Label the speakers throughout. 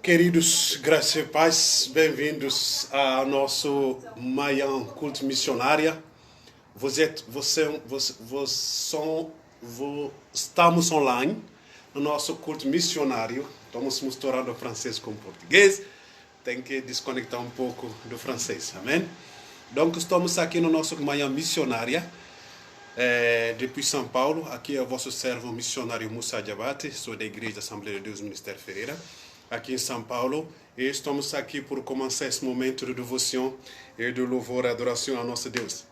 Speaker 1: Queridos, graças e paz, bem-vindos ao nosso Manhã Culto Missionária. Estamos online no nosso culto missionário. Estamos misturando francês com português. Tem que desconectar um pouco do francês, amém? Então, estamos aqui no nosso Manhã Missionária. Depuis São Paulo, aqui é o vosso servo missionário Musa Diabate, sou da Igreja Assembleia de Deus Ministério Ferreira, aqui em São Paulo, e estamos aqui por começar esse momento de devoção e de louvor e adoração ao nosso Deus.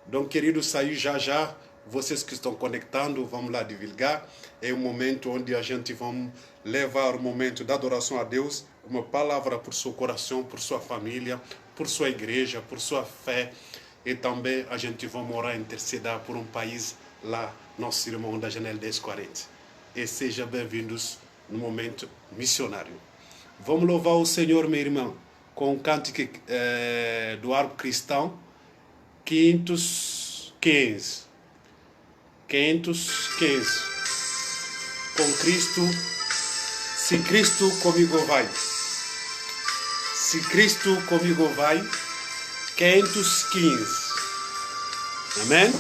Speaker 1: Então, queridos, aí já, vocês que estão conectando, vamos lá divulgar, é um momento onde a gente vai levar o momento da adoração a Deus, uma palavra por seu coração, por sua família, por sua igreja, por sua fé. E também a gente vai morar interceder por um país lá, nosso irmão da Janela 1040. E sejam bem-vindos no momento missionário. Vamos louvar o Senhor, meu irmão, com o cântico do arco cristão, 515. 515. Com Cristo, se Cristo comigo vai. Se Cristo comigo vai. 515. Amém?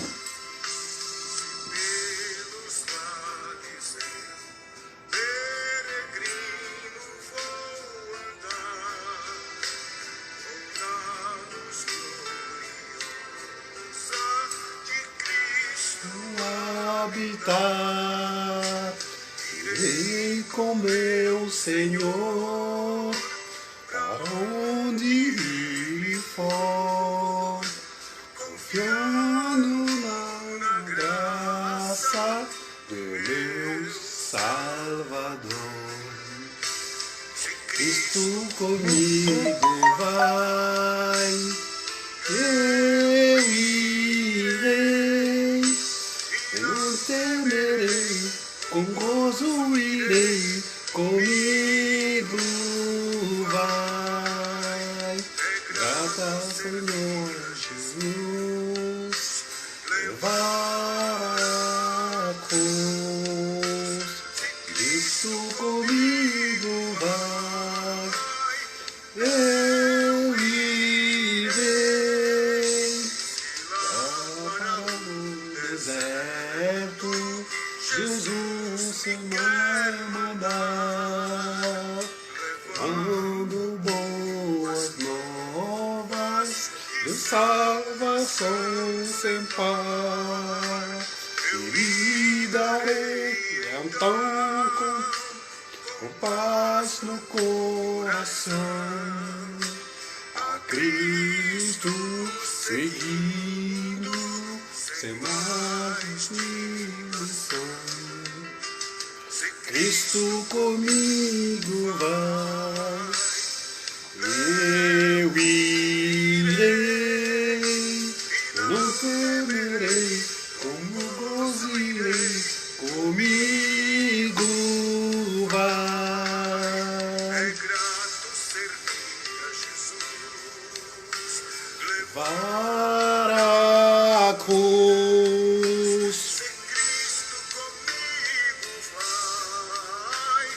Speaker 1: Habitar, irei com meu Senhor, para onde ir for. Confiando na graça do meu Salvador. Cristo comigo vai, eu irei, eu não temerei, com gozo irei, comigo vai. Grata, Senhor Jesus, levar a cruz. Cristo comigo vai, eu irei. Lá no deserto, Jesus se vai mandar, levando boas novas de salvação sem par. Eu lhe darei então com paz no coração, a Cristo seguindo, sem mais missão. Cristo comigo vai, eu irei, eu não temerei, como gozirei, comigo vai. É grato servir a Jesus, levar a cruz. Cristo comigo vai,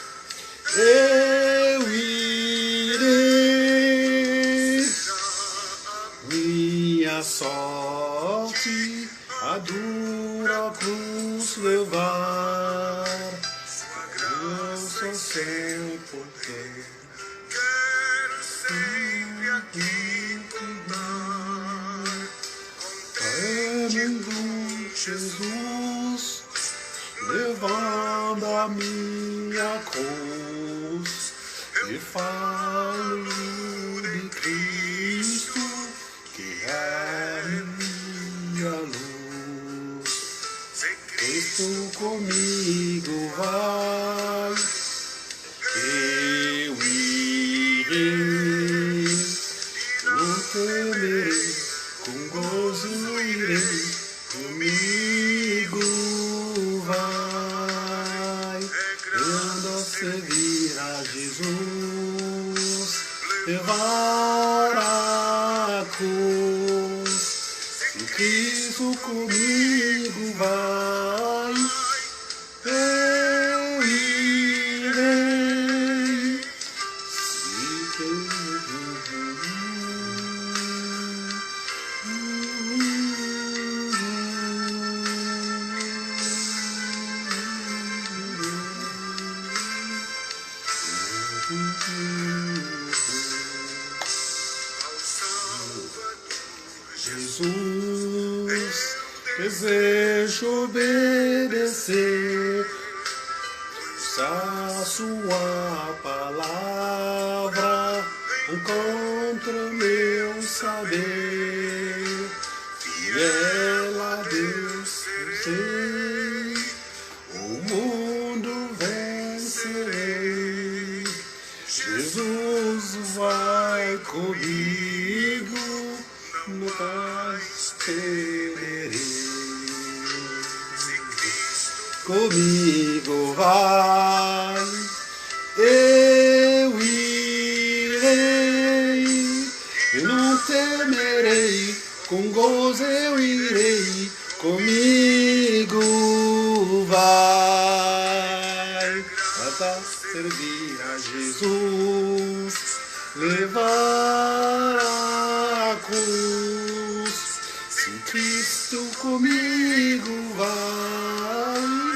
Speaker 1: eu irei. Minha sorte a dura cruz levar, sua graça sem poder, quero sempre aqui cuidar. Pedindo Jesus, levando a minha cruz, e falo de Cristo, que é minha luz. Cristo comigo vai, eu irei, não temerei, com gozo irei, comigo vai. Ando a servir a Jesus, levar a cruz. Se Cristo comigo vai, eu irei. Jesus, desejo obedecer a sua palavra, encontro meu saber, fiel a Deus sei, o mundo vencerei. Jesus vai comigo, nunca temerei. Comigo vai, eu irei, e não temerei, com gozo eu irei, comigo vai, para servir a Jesus, levar a cruz, se Cristo comigo vai,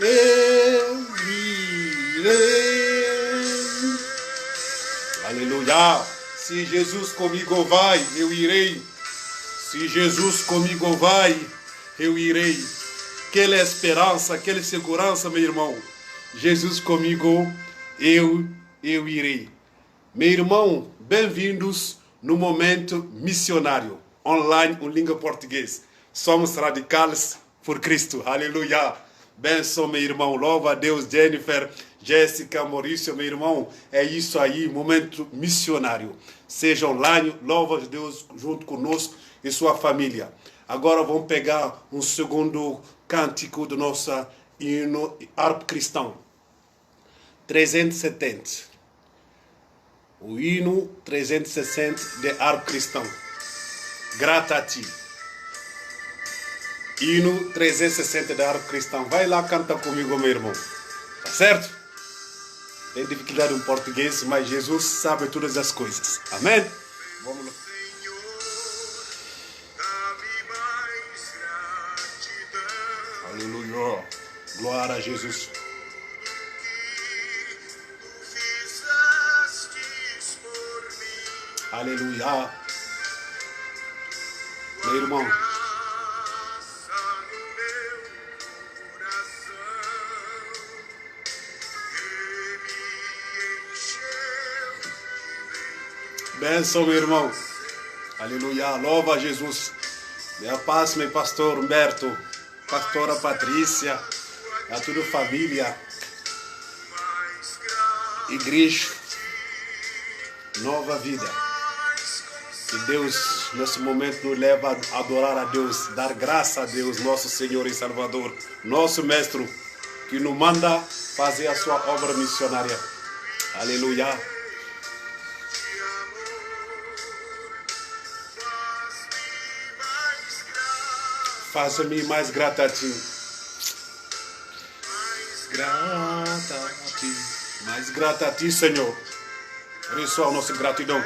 Speaker 1: eu irei. Aleluia. Se Jesus comigo vai, eu irei. Se Jesus comigo vai, eu irei. Aquela esperança, aquela segurança, meu irmão. Jesus comigo, eu irei. Meu irmão, bem-vindos no momento missionário, online em língua portuguesa. Somos radicais por Cristo. Aleluia. Benção, meu irmão. Louva a Deus, Jennifer, Jéssica, Maurício, meu irmão. É isso aí, momento missionário. Seja online, louva a Deus junto conosco e sua família. Agora vamos pegar um segundo cântico do nosso hino harpa cristão. 370. O hino 360 de harpa cristão. Grata a ti. Hino 360 de harpa cristão. Vai lá, canta comigo, meu irmão. Tá certo? Tem dificuldade em português, mas Jesus sabe todas as coisas. Amém? Vamos lá. Aleluia. Glória a Jesus. Aleluia. Meu irmão. Benção, meu irmão. Aleluia. Louva a Jesus. Minha paz, meu pastor Humberto, pastora Patrícia, a toda a família, igreja, nova vida. Que Deus, nesse momento, nos leva a adorar a Deus, dar graça a Deus, nosso Senhor e Salvador, nosso Mestre, que nos manda fazer a sua obra missionária. Aleluia. Faça-me mais grata a ti. Grata a ti. Mais grata a ti, Senhor. Ressoa a nossa gratidão.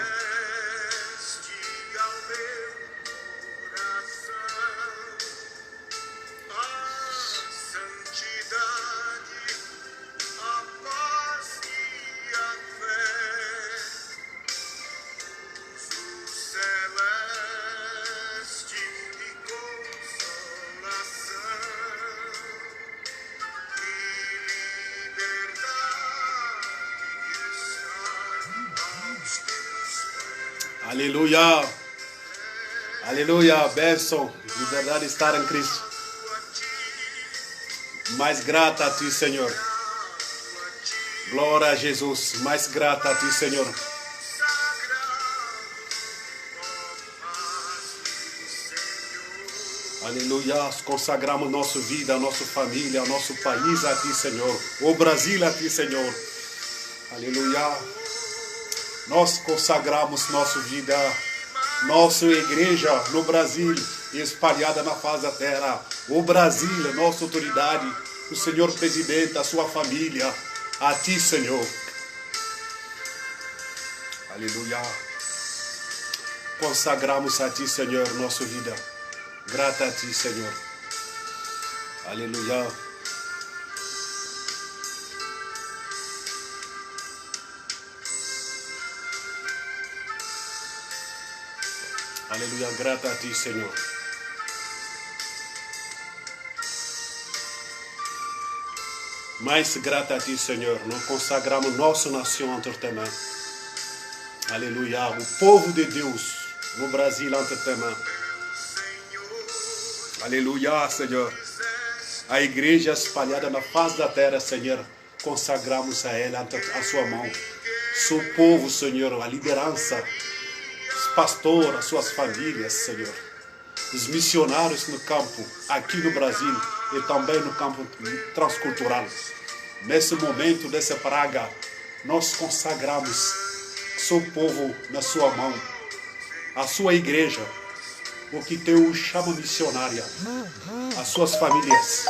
Speaker 1: Aleluia. Aleluia. Bênção. Liberdade de estar em Cristo. Mais grata a ti, Senhor. Glória a Jesus. Mais grata a ti, Senhor. Aleluia. Consagramos nossa vida, nossa família, nosso país a ti, Senhor. O Brasil a ti, Senhor. Aleluia. Nós consagramos nossa vida, nossa igreja no Brasil, espalhada na face da terra. O Brasil, nossa autoridade, o Senhor presidente, a sua família, a ti, Senhor. Aleluia. Consagramos a ti, Senhor, nossa vida. Grata a ti, Senhor. Aleluia. Aleluia, grata a ti, Senhor. Mais grata a ti, Senhor. Nós consagramos nossa nação ante tua mão. Aleluia, o povo de Deus no Brasil ante tua mão. Aleluia, Senhor. A igreja espalhada na face da terra, Senhor, consagramos a ela ante a sua mão. Seu povo, Senhor, a liderança, os pastores, as suas famílias, Senhor. Os missionários no campo, aqui no Brasil e também no campo transcultural. Nesse momento dessa praga, nós consagramos seu povo na sua mão, a sua igreja, o que tem o chama missionária, as suas famílias,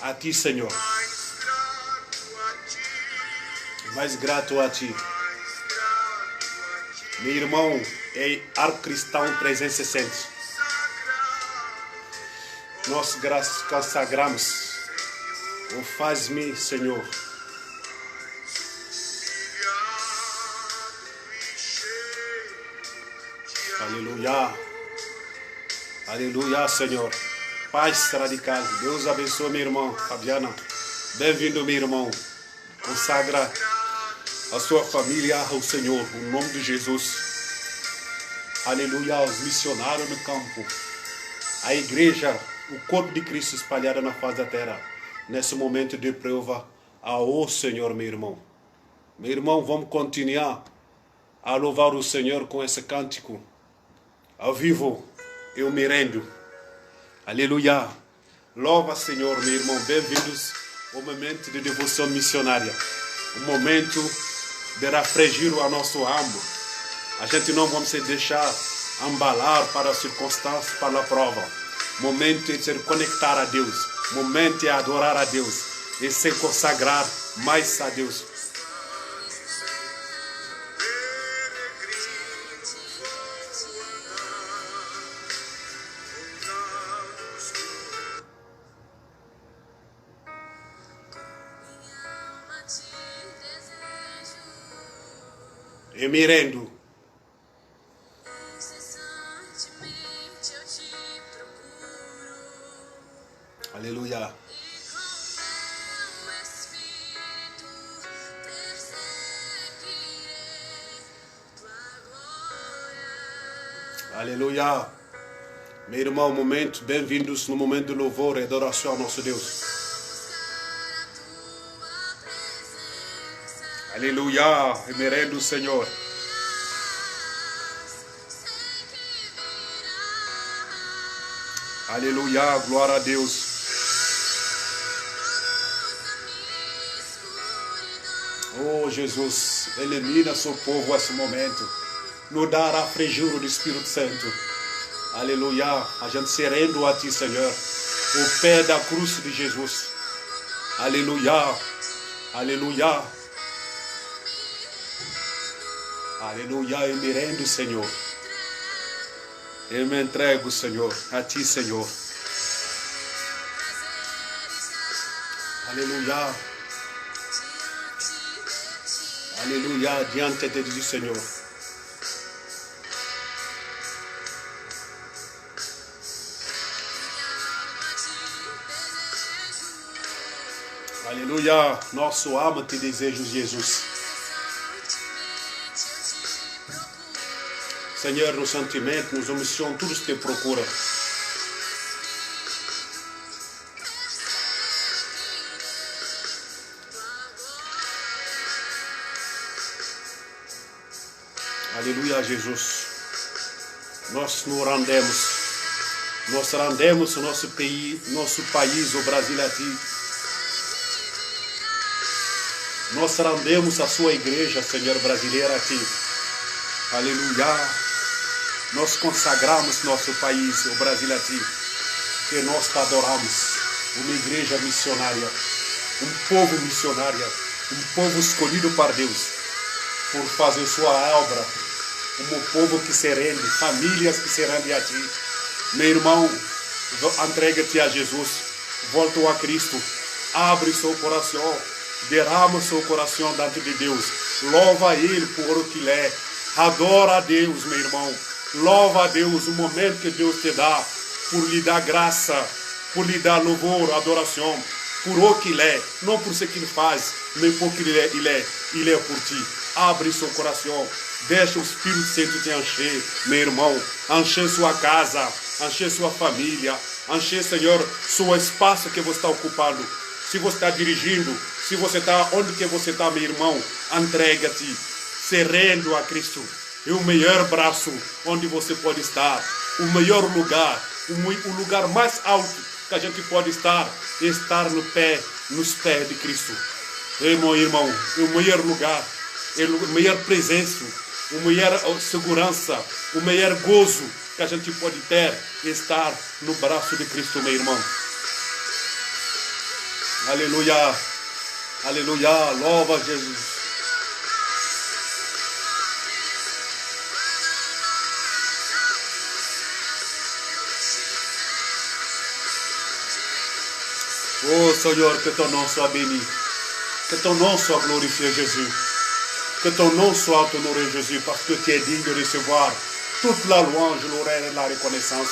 Speaker 1: a ti, Senhor. Mais grato a ti. Meu irmão é Arco Cristão 360. Nós consagramos. O faz-me, Senhor. Aleluia. Aleluia, Senhor. Paz radical. Deus abençoe, meu irmão. Fabiana. Bem-vindo, meu irmão. Consagra a sua família ao Senhor, no nome de Jesus. Aleluia, os missionários no campo, a igreja, o corpo de Cristo espalhado na face da terra, nesse momento de prova, ao Senhor, meu irmão. Meu irmão, vamos continuar a louvar o Senhor com esse cântico. Ao vivo, eu me rendo. Aleluia. Louva, Senhor, meu irmão. Bem-vindos ao momento de devoção missionária. O momento de refreger a nosso âmago. A gente não vamos se deixar embalar para as circunstâncias, para a prova. Momento de se conectar a Deus. Momento de adorar a Deus. E se consagrar mais a Deus. Eu me rendo. Aleluia. Aleluia. Meu irmão, momento, bem-vindos no momento de louvor e adoração ao nosso Deus. Aleluia, eu me rendo, Senhor. Aleluia, glória a Deus. Oh, Jesus, elimina seu povo nesse momento. Nos dará refrigério do Espírito Santo. Aleluia, a gente se rende a ti, Senhor. O pé da cruz de Jesus. Aleluia, aleluia. Aleluia, eu me rendo, Senhor. Eu me entrego, Senhor, a ti, Senhor. Aleluia. Aleluia, diante de ti, Senhor. Aleluia, nosso alma te deseja, Jesus. Senhor, no sentimento, nos omissão, tudo te procura. Aleluia, Jesus. Nós nos rendemos o nosso país, o Brasil a ti. Nós rendemos a sua igreja, Senhor, brasileira a ti. Aleluia. Nós consagramos nosso país, o Brasil a ti. E nós te adoramos. Uma igreja missionária. Um povo missionário. Um povo escolhido por Deus. Por fazer sua obra. Um povo que se rende. Famílias que se rendem a ti. Meu irmão, entrega-te a Jesus. Volta a Cristo. Abre seu coração. Derrama seu coração diante de Deus. Louva Ele por o que Ele é. Adora a Deus, meu irmão. Louva a Deus o momento que Deus te dá por lhe dar graça, por lhe dar louvor, adoração, por o que Ele é, não por o que Ele faz, mas por que Ele é por ti. Abre seu coração, deixa o Espírito Santo te encher, meu irmão, encher sua casa, encher sua família, encher, Senhor, seu espaço que você está ocupando. Se você está dirigindo, se você está onde que você está, meu irmão, entrega-te, se rendo a Cristo. É o melhor braço onde você pode estar, o melhor lugar, o lugar mais alto que a gente pode estar, é estar nos pés de Cristo. Meu irmão, é o melhor lugar, é a melhor presença, a melhor segurança, o melhor gozo que a gente pode ter, é estar no braço de Cristo, meu irmão. Aleluia, aleluia, louva Jesus. Oh Seigneur, que ton nom soit béni, que ton nom soit glorifié Jésus, que ton nom soit honoré Jésus, parce que tu es digne de recevoir toute la louange, l'honneur et la reconnaissance.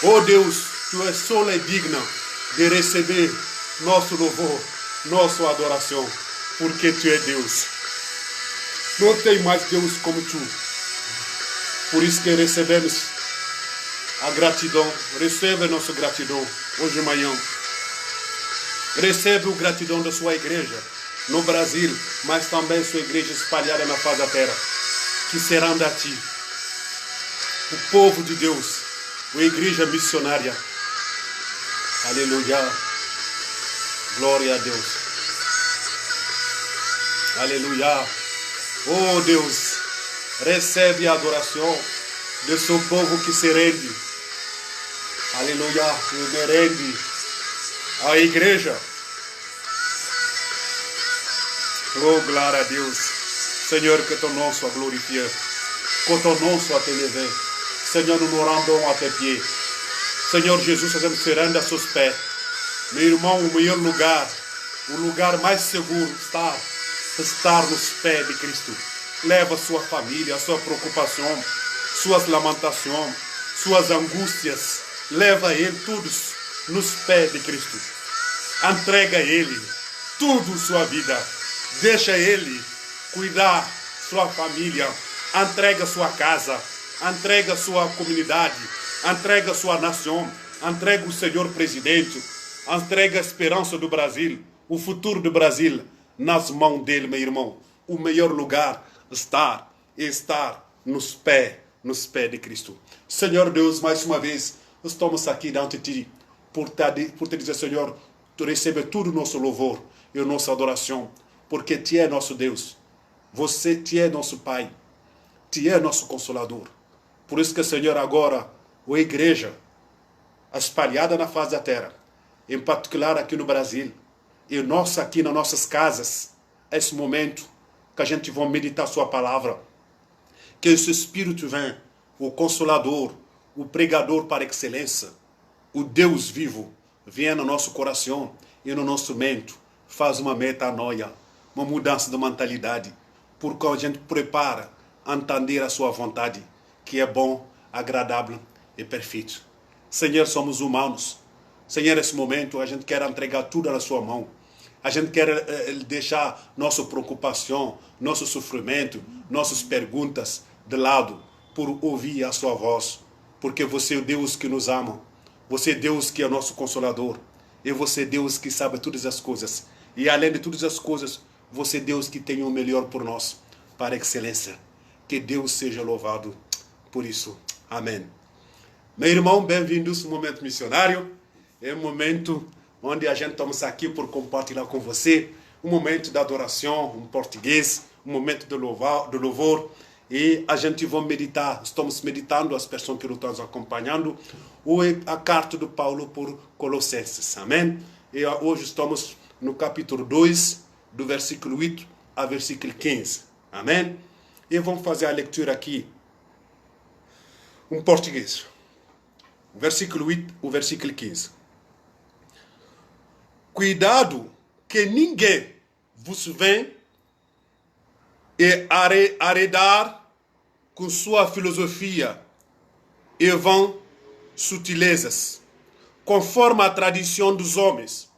Speaker 1: Oh Deus, tu es seul et digne de receber nosso louvor, nossa adoração, porque tu é Deus. Não tem mais Deus como tu. Por isso que recebemos a gratidão, recebe nossa gratidão hoje de manhã. Recebe a gratidão da sua igreja no Brasil, mas também sua igreja espalhada na face da terra, que serão da ti. O povo de Deus, a igreja missionária. Aleluia. Glória a Deus. Aleluia. Oh Deus, recebe a adoração de seu povo que se rende. Aleluia. Que me rende a igreja. Oh, glória a Deus. Senhor, que ton nom soit glorifié. Que ton nom soit élevé. Senhor, nous nous rendons à tes pieds. Senhor Jesus, a gente se rende a seus pés. Meu irmão, o melhor lugar, o lugar mais seguro estar nos pés de Cristo. Leva sua família, sua preocupação, suas lamentações, suas angústias. Leva ele todos nos pés de Cristo. Entrega a Ele tudo sua vida. Deixa Ele cuidar sua família. Entrega sua casa. Entrega sua comunidade. Entrega sua nação. Entrega o Senhor Presidente. Entrega a esperança do Brasil. O futuro do Brasil nas mãos dele, meu irmão. O melhor lugar estar nos pés de Cristo. Senhor Deus, mais uma vez, estamos aqui diante de Ti. Por te dizer, Senhor, Tu recebe todo o nosso louvor e a nossa adoração, porque Tu é nosso Deus. Tu é nosso Pai. Tu é nosso Consolador. Por isso que, Senhor, agora, a igreja espalhada na face da terra, em particular aqui no Brasil, e nós aqui nas nossas casas, esse momento que a gente vai meditar Sua palavra, que esse Espírito venha, o Consolador, o pregador par excelência, o Deus vivo, venha no nosso coração e no nosso mente, faz uma metanoia, uma mudança de mentalidade, porque a gente prepara a entender a sua vontade, que é bom, agradável e perfeito. Senhor, somos humanos. Senhor, nesse momento a gente quer entregar tudo na sua mão. A gente quer deixar nossa preocupação, nosso sofrimento, nossas perguntas de lado, por ouvir a sua voz, porque você é o Deus que nos ama. Você é Deus que é nosso Consolador. E você é Deus que sabe todas as coisas. E além de todas as coisas, você é Deus que tem o melhor por nós, para excelência. Que Deus seja louvado por isso. Amém. Meu irmão, bem-vindos ao Momento Missionário. É um momento onde a gente estamos aqui por compartilhar com você um momento de adoração em português, um momento de louvor. E a gente vai meditar, estamos meditando, as pessoas que nos estão acompanhando, a carta do Paulo por Colossenses, amém? E hoje estamos no capítulo 2, do versículo 8 ao versículo 15, amém? E vamos fazer a leitura aqui, em português, o versículo 8, o versículo 15. Cuidado que ninguém vos venha e arredar com sua filosofia e vãs sutilezas, conforme a tradição dos homens,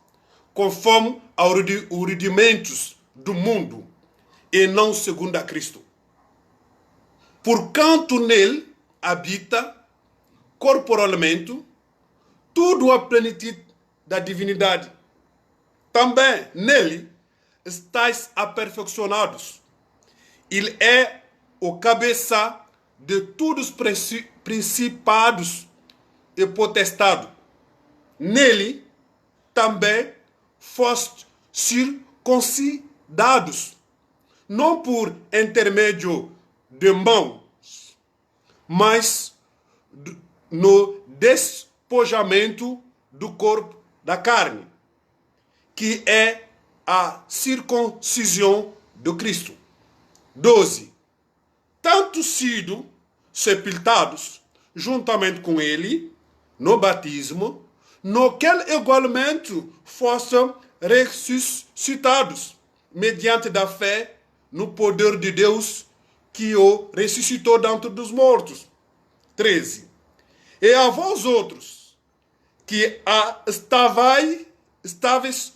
Speaker 1: conforme aos rudimentos do mundo, e não segundo a Cristo. Porquanto nele habita corporalmente tudo a plenitude da divindade. Também nele estáis aperfeiçoados. Ele é o cabeça de todos os principados e potestades. Nele também foste circuncidados, não por intermédio de mãos, mas no despojamento do corpo da carne, que é a circuncisão de Cristo. 12. Tanto sido sepultados juntamente com ele no batismo, no qual igualmente fossem ressuscitados, mediante da fé no poder de Deus que o ressuscitou dentre dos mortos. 13. E a vós outros, que estáveis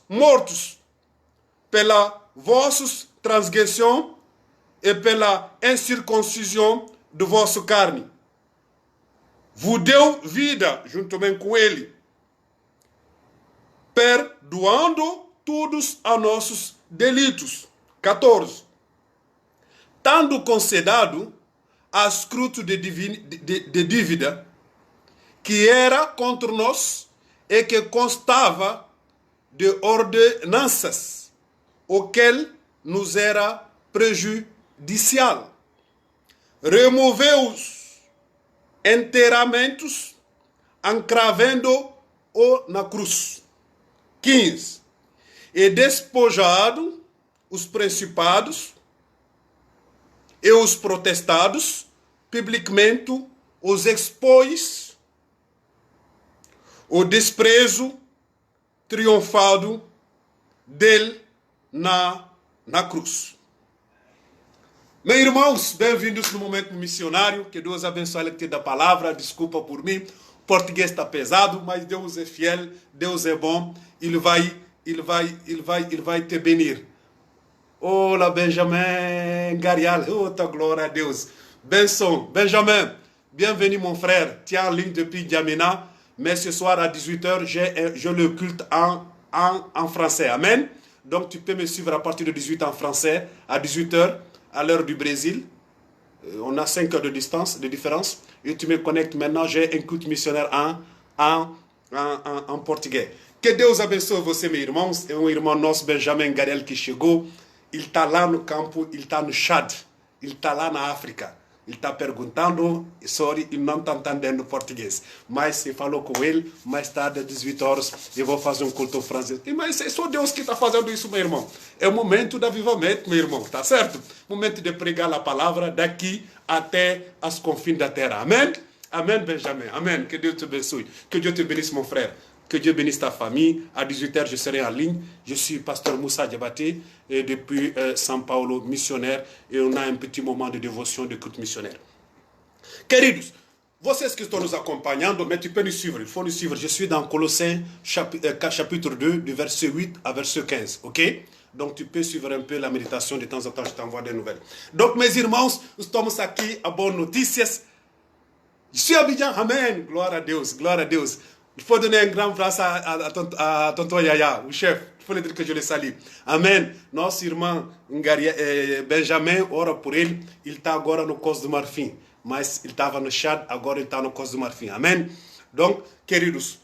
Speaker 1: mortos pela vossa transgressão e pela incircuncisão de vossa carne, vos deu vida juntamente com ele, perdoando todos os nossos delitos. 14. Tendo concedido a escruto de dívida que era contra nós e que constava de ordenanças, o que nos era prejudicial. Removeu-os inteiramente, encravendo-o na cruz. 15. E despojado os principados e os protestados, publicamente os expôs o desprezo triunfado dele na cruz. Meus irmãos, bem-vindos no momento missionário. Que Deus abençoe a leitura da palavra. Desculpa por mim, o português está pesado, mas Deus é fiel, Deus é bom. Ele vai te benir. Olá, Benjamin Garial. Oh, ta glória a Deus. Benção. Benjamin, bienvenue mon frère. Tu es en ligne depuis Djamena, mais ce soir à 18h, j'ai le culte en français. Amen. Donc tu peux me suivre à partir de 18h en français, à 18h, à l'heure du Brésil. On a 5 heures de différence. Et tu me connectes maintenant, j'ai un culte missionnaire en português. Que Deus abençoe você, meus irmãos. É um irmão nosso, Benjamin Gariel, que chegou. Ele está lá no campo, ele está no Chad, ele está lá na África. Ele está perguntando, sorry, ele não está entendendo português. Mas se falou com ele, mais tarde, às 18 horas, eu vou fazer um culto francês. Mas é só Deus que está fazendo isso, meu irmão. É o momento do avivamento, meu irmão, tá certo? Momento de pregar a palavra daqui até as confins da terra. Amém? Amém, Benjamin. Amém. Que Deus te abençoe. Que Dieu te bénisse, mon frère. Que Dieu bénisse ta famille. À 18h, je serai en ligne. Je suis pasteur Moussa Diabaté, et depuis São Paulo, missionnaire. Et on a un petit moment de dévotion, de culte missionnaire. Queridos, vocês que estão nos acompanhando, mais tu peux nous suivre. Il faut nous suivre. Je suis dans Colossiens chapitre 2, du verset 8 à verset 15. Ok? Donc tu peux suivre un peu la méditation. De temps en temps, je t'envoie des nouvelles. Donc, mes irmãos, estamos aqui a boas notícias. Je suis à Abidjan. Amen. Glória a Deus. Glória a Deus. Il faut donner un grand abraço à tonton Yaya, o chefe. Il faut lui dire que je le salue. Amen. Nosso irmão Benjamin, ora por ele. Ele está agora no Costa do Marfim. Mas ele estava no Chad, agora ele está no Costa do Marfim. Amém? Donc, queridos,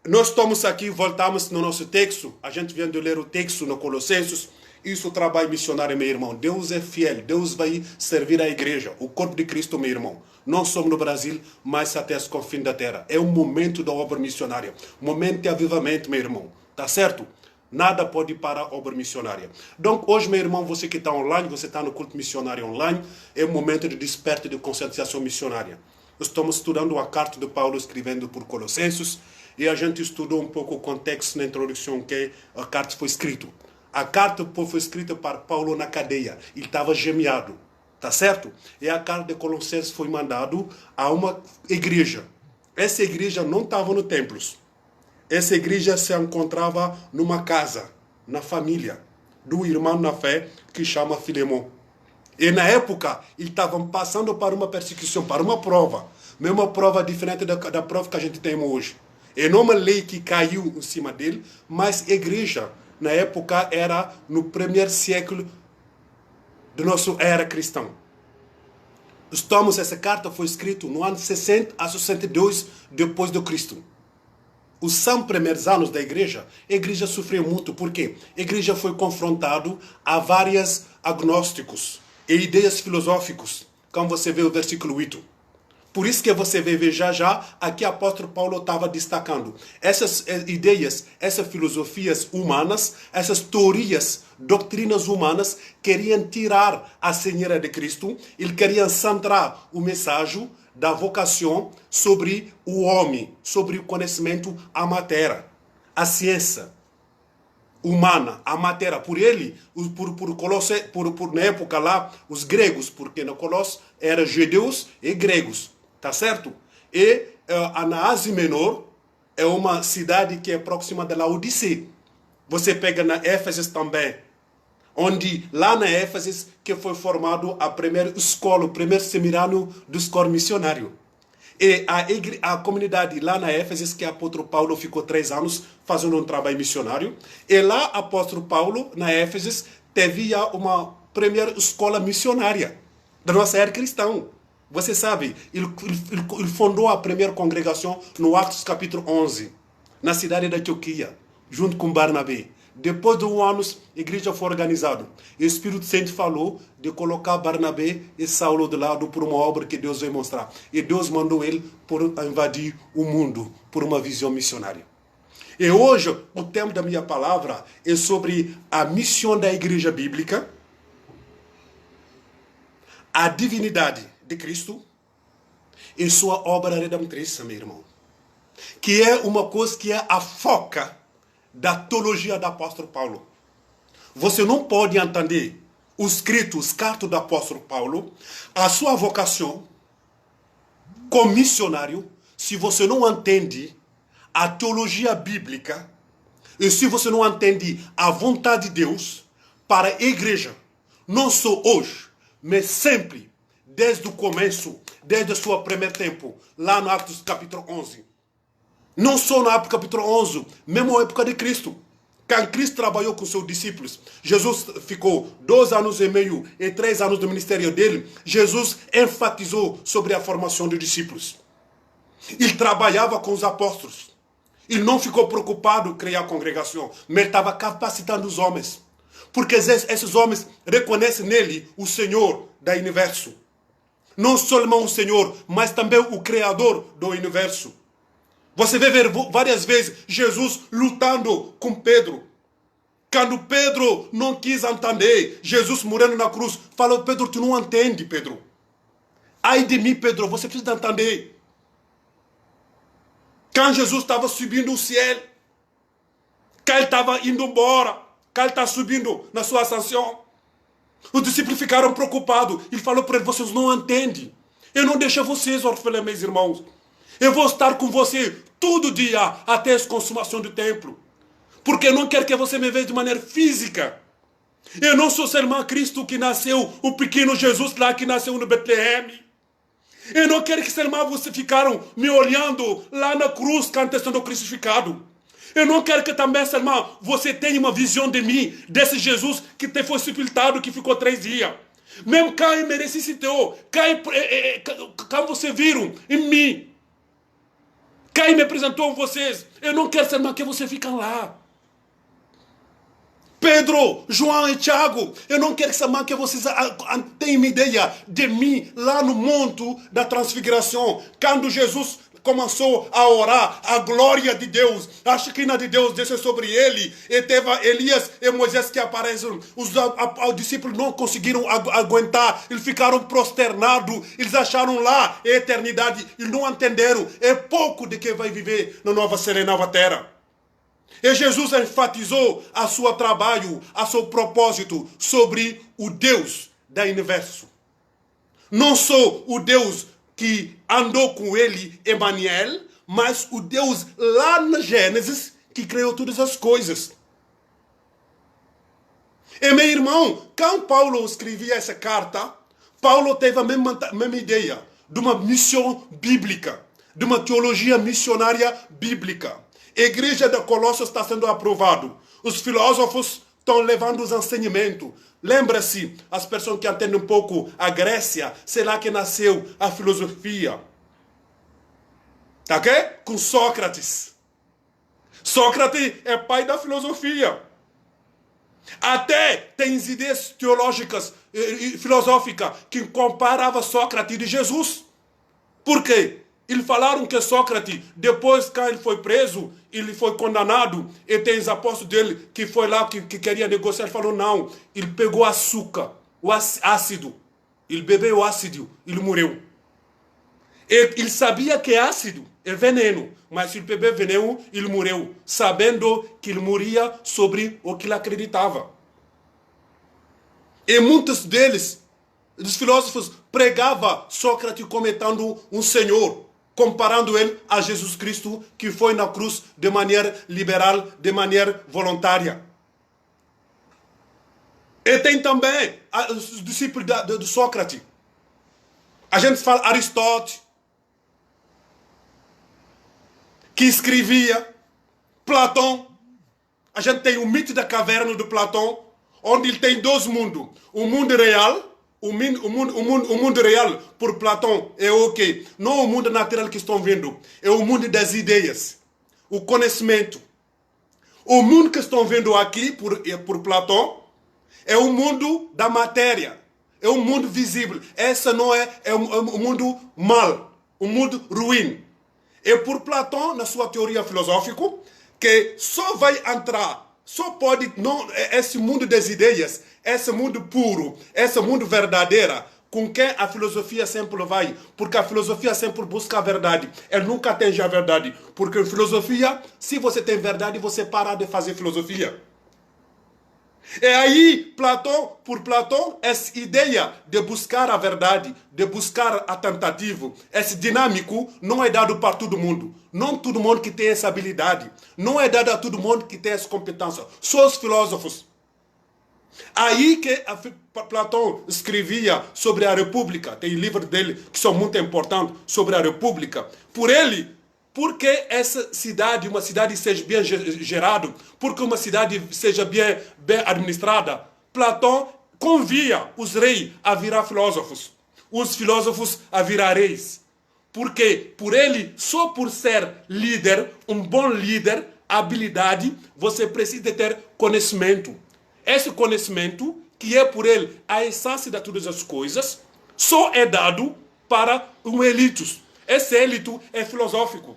Speaker 1: nós estamos aqui, voltamos no nosso texto. A gente vem de ler o texto no Colossenses. Isso é o trabalho missionário, meu irmão. Deus é fiel. Deus vai servir a igreja, o corpo de Cristo, meu irmão. Não somos no Brasil, mas até os confins da terra. É um momento da obra missionária. Momento de avivamento, meu irmão. Tá certo? Nada pode parar a obra missionária. Então, hoje, meu irmão, você que está online, você está no culto missionário online, é um momento de desperta de conscientização missionária. Estamos estudando a carta de Paulo escrevendo por Colossenses, e a gente estudou um pouco o contexto na introdução que a carta foi escrita. A carta foi escrita para Paulo na cadeia. Ele estava gemiado. Tá certo? E a carta de Colossenses foi mandado a uma igreja. Essa igreja não estava no templos. Essa igreja se encontrava numa casa, na família, do irmão na fé que chama Filemão. E na época, eles estavam passando para uma perseguição, para uma prova. Mesma prova diferente da prova que a gente tem hoje. E não uma lei que caiu em cima dele, mas a igreja, na época, era no primeiro século da nossa era cristã. Essa carta foi escrita no ano 60 a 62 depois de Cristo. Os 100 primeiros anos da igreja, a igreja sofreu muito. Por quê? A igreja foi confrontada a vários agnósticos e ideias filosóficas, como você vê o versículo 8. Por isso que você vê já, aqui o apóstolo Paulo estava destacando. Essas ideias, essas filosofias humanas, essas teorias, doutrinas humanas, queriam tirar a Senhora de Cristo, eles queriam centrar o mensagem da vocação sobre o homem, sobre o conhecimento, a matéria, a ciência humana, a matéria. Por ele, na época lá, os gregos, porque no Colossos eram judeus e gregos, tá certo? E na Ásia Menor é uma cidade que é próxima da Laodiceia. Você pega na Éfeso também, onde lá na Éfeso que foi formado a primeira escola, o primeiro seminário do escola missionário. E a comunidade lá na Éfeso, que o apóstolo Paulo ficou 3 anos fazendo um trabalho missionário. E lá o apóstolo Paulo, na Éfeso, teve uma primeira escola missionária da nossa era cristã. Você sabe, ele fundou a primeira congregação no Atos capítulo 11, na cidade da Antioquia, junto com Barnabé. Depois de 1 ano, a igreja foi organizada. E o Espírito Santo falou de colocar Barnabé e Saulo de lado por uma obra que Deus veio mostrar. E Deus mandou ele por invadir o mundo, por uma visão missionária. E hoje, o tema da minha palavra é sobre a missão da igreja bíblica, a divindade de Cristo e sua obra redentriz, meu irmão. Que é uma coisa que é a foca da teologia do apóstolo Paulo. Você não pode entender os escritos, cartas do apóstolo Paulo, a sua vocação como missionário, se você não entende a teologia bíblica e se você não entende a vontade de Deus para a igreja, não só hoje, mas sempre, desde o começo, desde o seu primeiro tempo, lá no Atos capítulo 11. Não só na época capítulo 11, mesmo na época de Cristo. Quando Cristo trabalhou com seus discípulos, Jesus ficou 2 anos e meio e 3 anos do ministério dele. Jesus enfatizou sobre a formação dos discípulos. Ele trabalhava com os apóstolos. Ele não ficou preocupado em criar congregação, mas estava capacitando os homens. Porque esses homens reconhecem nele o Senhor do universo. Não somente o Senhor, mas também o Criador do universo. Você vai ver várias vezes Jesus lutando com Pedro. Quando Pedro não quis entender, Jesus morrendo na cruz, falou: Pedro, tu não entende, Pedro. Ai de mim, Pedro, você precisa entender. Quando Jesus estava subindo o céu, quando ele estava indo embora, quando ele está subindo na sua ascensão, os discípulos ficaram preocupados. Ele falou para eles: vocês não entendem. Eu não deixo vocês, órfãos, meus irmãos. Eu vou estar com você todo dia até a consumação do templo. Porque eu não quero que você me veja de maneira física. Eu não sou seu irmão Cristo que nasceu, o pequeno Jesus lá que nasceu no Betlehem. Eu não quero que seu irmão você ficaram me olhando lá na cruz quando está sendo crucificado. Eu não quero que também, seu irmão, você tenha uma visão de mim, desse Jesus que te foi sepultado, que ficou 3 dias. Mesmo quando me ressuscitou, quando você viram em mim, quem me apresentou a vocês, eu não quero ser mais que você fiquem lá. Pedro, João e Tiago, eu não quero ser mais que vocês tenham uma ideia de mim lá no monte da transfiguração. Quando Jesus começou a orar, a glória de Deus, a Shekinah de Deus desceu sobre ele, e teve Elias e Moisés que apareceram. Os discípulos não conseguiram aguentar, eles ficaram prosternados, eles acharam lá a eternidade, eles não entenderam, é pouco de que vai viver na nova céu e nova terra. E Jesus enfatizou a seu trabalho, a seu propósito sobre o Deus do universo. Não só o Deus que andou com ele, Emmanuel, mas o Deus lá na Gênesis que criou todas as coisas. E meu irmão, quando Paulo escrevia essa carta, Paulo teve a mesma ideia de uma missão bíblica, de uma teologia missionária bíblica. A igreja de Colossos está sendo aprovada. Os filósofos estão levando os ensinamentos. Lembra-se, as pessoas que entendem um pouco a Grécia, sei lá que nasceu a filosofia. Tá ok? Com Sócrates. Sócrates é pai da filosofia. Até tem ideias teológicas e filosóficas que comparavam Sócrates de Jesus. Por quê? Eles falaram que Sócrates, depois que ele foi preso, ele foi condenado, e tem os apóstolos dele que foi lá, que queria negociar, ele falou não, ele pegou açúcar, o ácido, ele bebeu o ácido, ele morreu. Ele sabia que é ácido, é veneno, mas se ele bebeu veneno, ele morreu, sabendo que ele moria sobre o que ele acreditava. E muitos deles, os filósofos, pregavam Sócrates comentando um senhor, comparando ele a Jesus Cristo, que foi na cruz de maneira liberal, de maneira voluntária. E tem também os discípulos de Sócrates. A gente fala Aristóteles, que escrevia, Platão. A gente tem o mito da caverna de Platão, onde ele tem dois mundos. O mundo real, o mundo real por Platão é o quê? Não o mundo natural que estão vendo. É o mundo das ideias. O conhecimento. O mundo que estão vendo aqui por Platão é o mundo da matéria. É o mundo visível. Esse não é o mundo mal. O mundo ruim. É por Platão, na sua teoria filosófica, que só vai entrar, só pode, não, esse mundo das ideias, esse mundo puro, esse mundo verdadeiro, com quem a filosofia sempre vai. Porque a filosofia sempre busca a verdade. Ela nunca atinge a verdade. Porque a filosofia, se você tem verdade, você para de fazer filosofia. E aí, por Platão, essa ideia de buscar a verdade, de buscar a tentativa, esse dinâmico, não é dado para todo mundo. Não todo mundo que tem essa habilidade. Não é dado a todo mundo que tem essa competência. Só os filósofos. Aí que Platão escrevia sobre a República. Tem livros dele que são muito importantes sobre a República. Por ele, porque essa cidade, uma cidade seja bem gerada, porque uma cidade seja bem administrada, Platão convia os reis a virar filósofos, os filósofos a virar reis. Porque por ele, só por ser líder, um bom líder, habilidade, você precisa ter conhecimento. Esse conhecimento, que é por ele a essência de todas as coisas, só é dado para um elite. Esse elite é filosófico.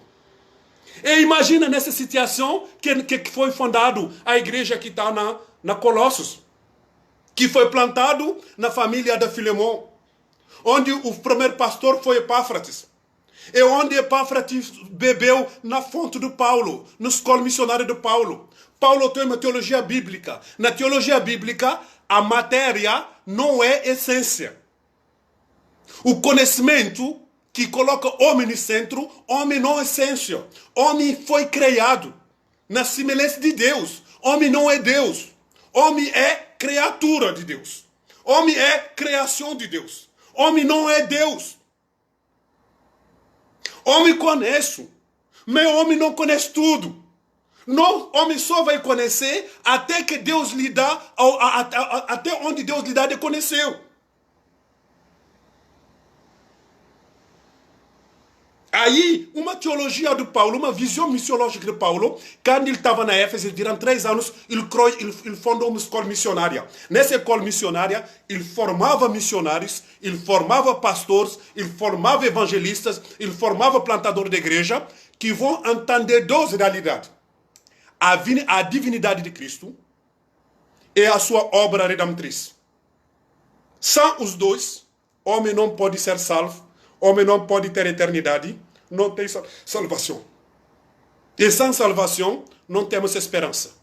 Speaker 1: E imagina nessa situação que foi fundado a igreja que está na Colossos, que foi plantado na família de Filemão, onde o primeiro pastor foi Epáfrates. E onde Epáfrates bebeu na fonte de Paulo, na escola missionária de Paulo. Paulo tem uma teologia bíblica. Na teologia bíblica, a matéria não é essência. O conhecimento que coloca o homem no centro, homem não é essência. Homem foi criado na semelhança de Deus. Homem não é Deus. Homem é criatura de Deus. Homem é criação de Deus. Homem não é Deus. Homem conhece, mas homem não conhece tudo. Não, homem só vai conhecer até que Deus lhe dá, até onde Deus lhe dá de conhecer. Aí, uma teologia de Paulo, uma visão missiológica de Paulo, quando ele estava na Éfeso, durante 3 anos, ele fundou uma escola missionária. Nessa escola missionária, ele formava missionários, ele formava pastores, ele formava evangelistas, ele formava plantadores de igreja, que vão entender 2 realidades. A divindade de Cristo e a sua obra redentriz. Sem os dois, homem não pode ser salvo, homem não pode ter eternidade, não tem salvação. E sem salvação, não temos esperança.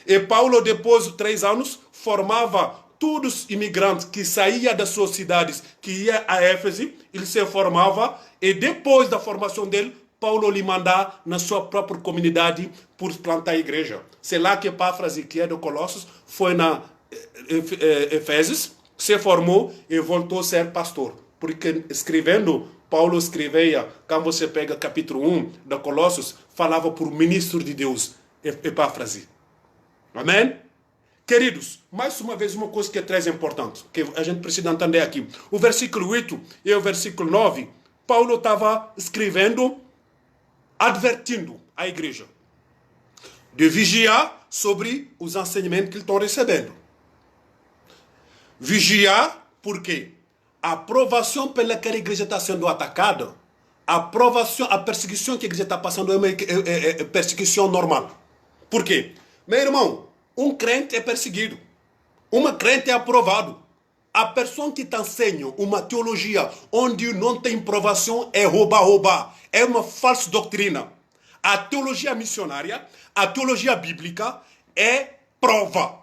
Speaker 1: E Paulo, depois de 3 anos, formava todos os imigrantes que saíam das suas cidades, que iam a Éfeso, ele se formava, e depois da formação dele, Paulo lhe mandava na sua própria comunidade por plantar a igreja. C'est lá que Epáfras, que é de Colossos, foi na Efésios, se formou e voltou a ser pastor. Porque escrevendo, Paulo escrevia, quando você pega capítulo 1 da Colossos, falava por ministro de Deus, Epáfras. Amém? Queridos, mais uma vez uma coisa que é très importante, que a gente precisa entender aqui. O versículo 8 e o versículo 9, Paulo estava escrevendo, advertindo a igreja de vigiar sobre os ensinamentos que eles estão recebendo. Vigiar porque a provação pela que a igreja está sendo atacada, a perseguição que a igreja está passando é uma perseguição normal. Por quê? Meu irmão, um crente é perseguido. Uma crente é aprovado. A pessoa que te ensina uma teologia onde não tem provação é roubar. É uma falsa doutrina. A teologia missionária, a teologia bíblica é prova.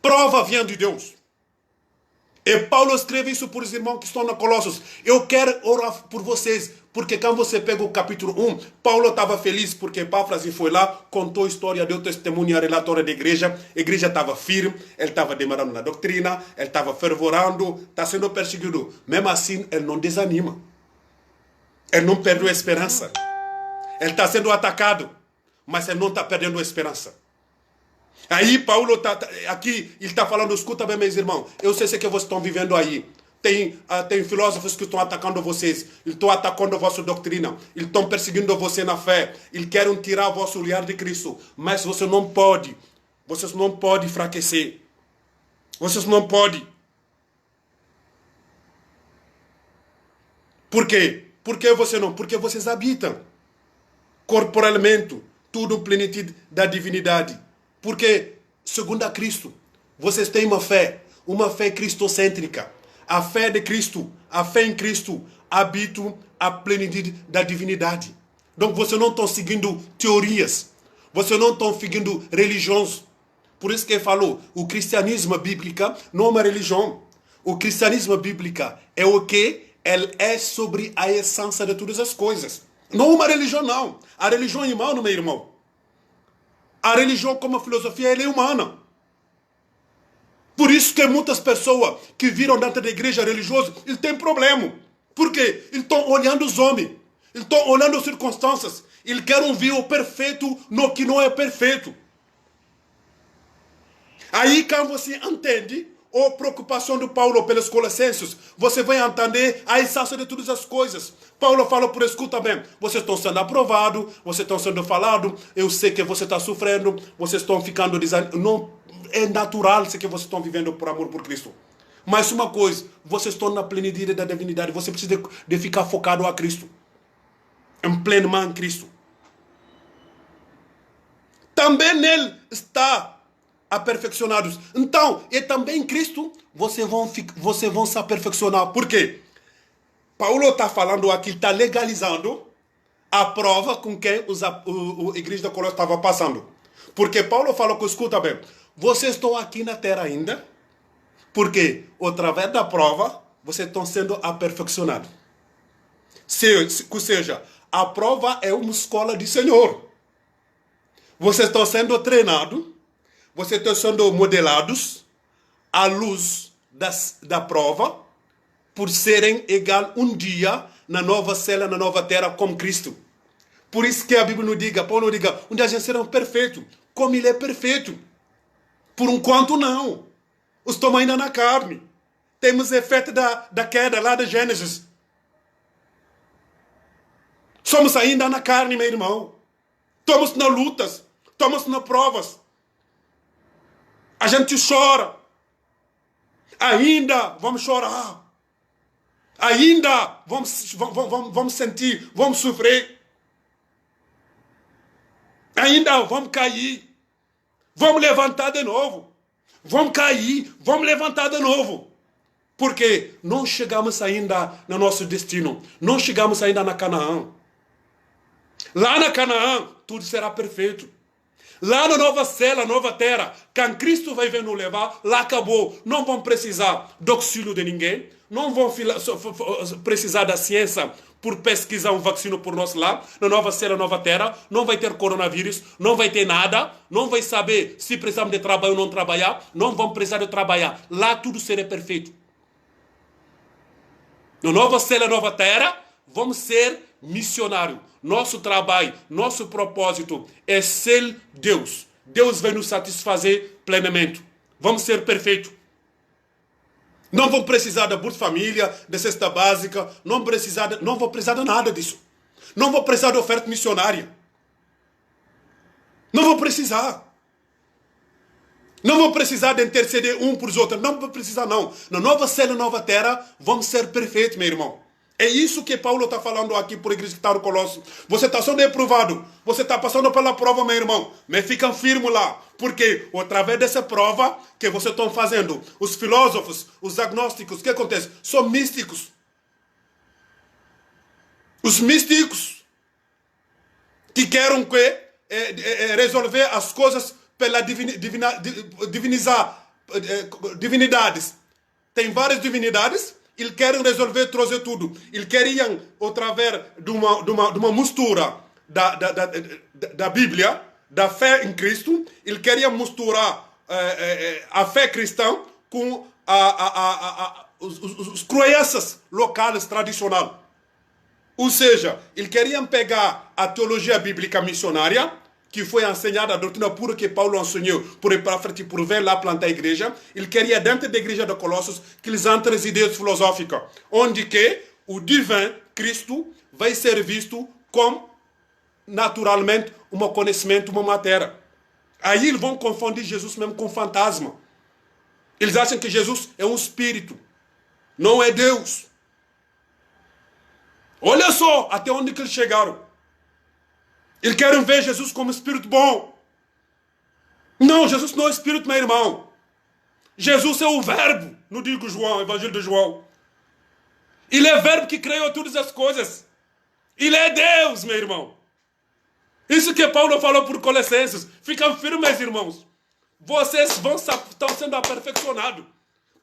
Speaker 1: Prova vem de Deus. E Paulo escreve isso para os irmãos que estão na Colossos. Eu quero orar por vocês, porque quando você pega o capítulo 1, Paulo estava feliz porque Epáfras foi lá, contou a história, deu testemunho à relatora da igreja. A igreja estava firme, ele estava demorando na doutrina, ele estava fervorando, está sendo perseguido. Mesmo assim, ele não desanima. Ele não perdeu a esperança. Ele está sendo atacado, mas ele não está perdendo a esperança. Aí Paulo aqui, ele está falando, escuta bem, meus irmãos, eu sei que vocês estão vivendo aí. Tem filósofos que estão atacando vocês, eles estão atacando a vossa doutrina, eles estão perseguindo você na fé, eles querem tirar o vosso olhar de Cristo, mas vocês não podem enfraquecer. Vocês não podem. Por quê? Por que você não? Porque vocês habitam corporalmente, tudo em plenitude da divindade. Porque, segundo a Cristo, vocês têm uma fé cristocêntrica. A fé de Cristo, a fé em Cristo, habita a plenitude da divindade. Então, vocês não estão seguindo teorias. Vocês não estão seguindo religiões. Por isso que ele falou, o cristianismo bíblico não é uma religião. O cristianismo bíblico é o que? Ele é sobre a essência de todas as coisas. Não uma religião, não. A religião é humana, meu irmão. A religião como a filosofia, ela é humana. Por isso que muitas pessoas que viram dentro da igreja religiosa, eles têm problema. Por quê? Eles estão olhando os homens. Eles estão olhando as circunstâncias. Eles querem ver o perfeito no que não é perfeito. Aí, quando você entende a preocupação do Paulo pelos Colossenses, você vai entender a essência de todas as coisas. Paulo fala por escuta bem, vocês estão sendo aprovados, vocês estão sendo falados, eu sei que você está sofrendo, vocês estão ficando desanimados. Não é natural que vocês estão vivendo por amor por Cristo. Mas uma coisa, vocês estão na plenitude da divindade, você precisa de ficar focado a Cristo. Em plenamente em Cristo. Também nele está aperfeiçoados. Então, e também em Cristo, vocês vão se aperfeiçoar. Por quê? Paulo está falando aqui, está legalizando a prova com que a igreja da Colossos estava passando. Porque Paulo falou que, escuta bem, vocês estão aqui na terra ainda, porque através da prova, vocês estão sendo aperfeiçoados. Ou seja, a prova é uma escola de Senhor. Vocês estão sendo treinados, vocês estão sendo modelados à luz da prova, por serem igual um dia na nova cela, na nova terra, como Cristo. Por isso que a Bíblia não diga, Paulo não diga, um dia a gente será perfeito, como ele é perfeito. Por enquanto não. Estamos ainda na carne. Temos efeito da queda lá de Gênesis. Somos ainda na carne, meu irmão. Estamos nas lutas, estamos nas provas. A gente chora. Ainda vamos chorar. Ainda vamos sentir, vamos sofrer. Ainda vamos cair. Vamos levantar de novo. Vamos cair, vamos levantar de novo. Porque não chegamos ainda no nosso destino. Não chegamos ainda na Canaã. Lá na Canaã, tudo será perfeito. Lá na nova cela, nova terra, quando Cristo vai vir nos levar, lá acabou. Não vão precisar do auxílio de ninguém, não vão precisar da ciência por pesquisar um vacina por nós lá, na nova cela, nova terra, não vai ter coronavírus, não vai ter nada, não vai saber se precisamos de trabalhar ou não trabalhar, não vão precisar de trabalhar. Lá tudo será perfeito. Na nova cela, nova terra, vamos ser missionários. Nosso trabalho, nosso propósito é ser Deus. Deus vai nos satisfazer plenamente. Vamos ser perfeitos. Não vão precisar da Bolsa Família, da cesta básica, não vou precisar de nada disso. Não vou precisar de oferta missionária. Não vou precisar. Não vou precisar de interceder um por os outros. Não vou precisar, não. Na nova cela, nova terra, vamos ser perfeitos, meu irmão. É isso que Paulo está falando aqui por igreja que está no Colossos. Você está sendo reprovado. Você está passando pela prova, meu irmão. Mas fica firme lá. Porque através dessa prova que vocês estão fazendo, os filósofos, os agnósticos, o que acontece? São místicos. Os místicos que querem resolver as coisas pela divinidades. Tem várias divindades. Eles querem resolver, trazer tudo. Eles queriam, através de uma mistura da Bíblia, da fé em Cristo, eles queriam misturar a fé cristã com as crenças locais tradicionais. Ou seja, eles queriam pegar a teologia bíblica missionária, que foi ensinada, a doutrina pura que Paulo ensinou por Epáfrate, por ver lá plantar a igreja. Ele queria, dentro da igreja de Colossos, que eles entrem as ideias filosóficas, onde que o divino, Cristo, vai ser visto como, naturalmente, um conhecimento, uma matéria. Aí eles vão confundir Jesus mesmo com fantasma. Eles acham que Jesus é um espírito, não é Deus. Olha só até onde que eles chegaram. Eles querem ver Jesus como espírito bom. Não, Jesus não é espírito, meu irmão. Jesus é o verbo, no digo João, Evangelho de João. Ele é o verbo que criou todas as coisas. Ele é Deus, meu irmão. Isso que Paulo falou por Colossenses. Ficam firmes, irmãos. Vocês estão sendo aperfeiçoados.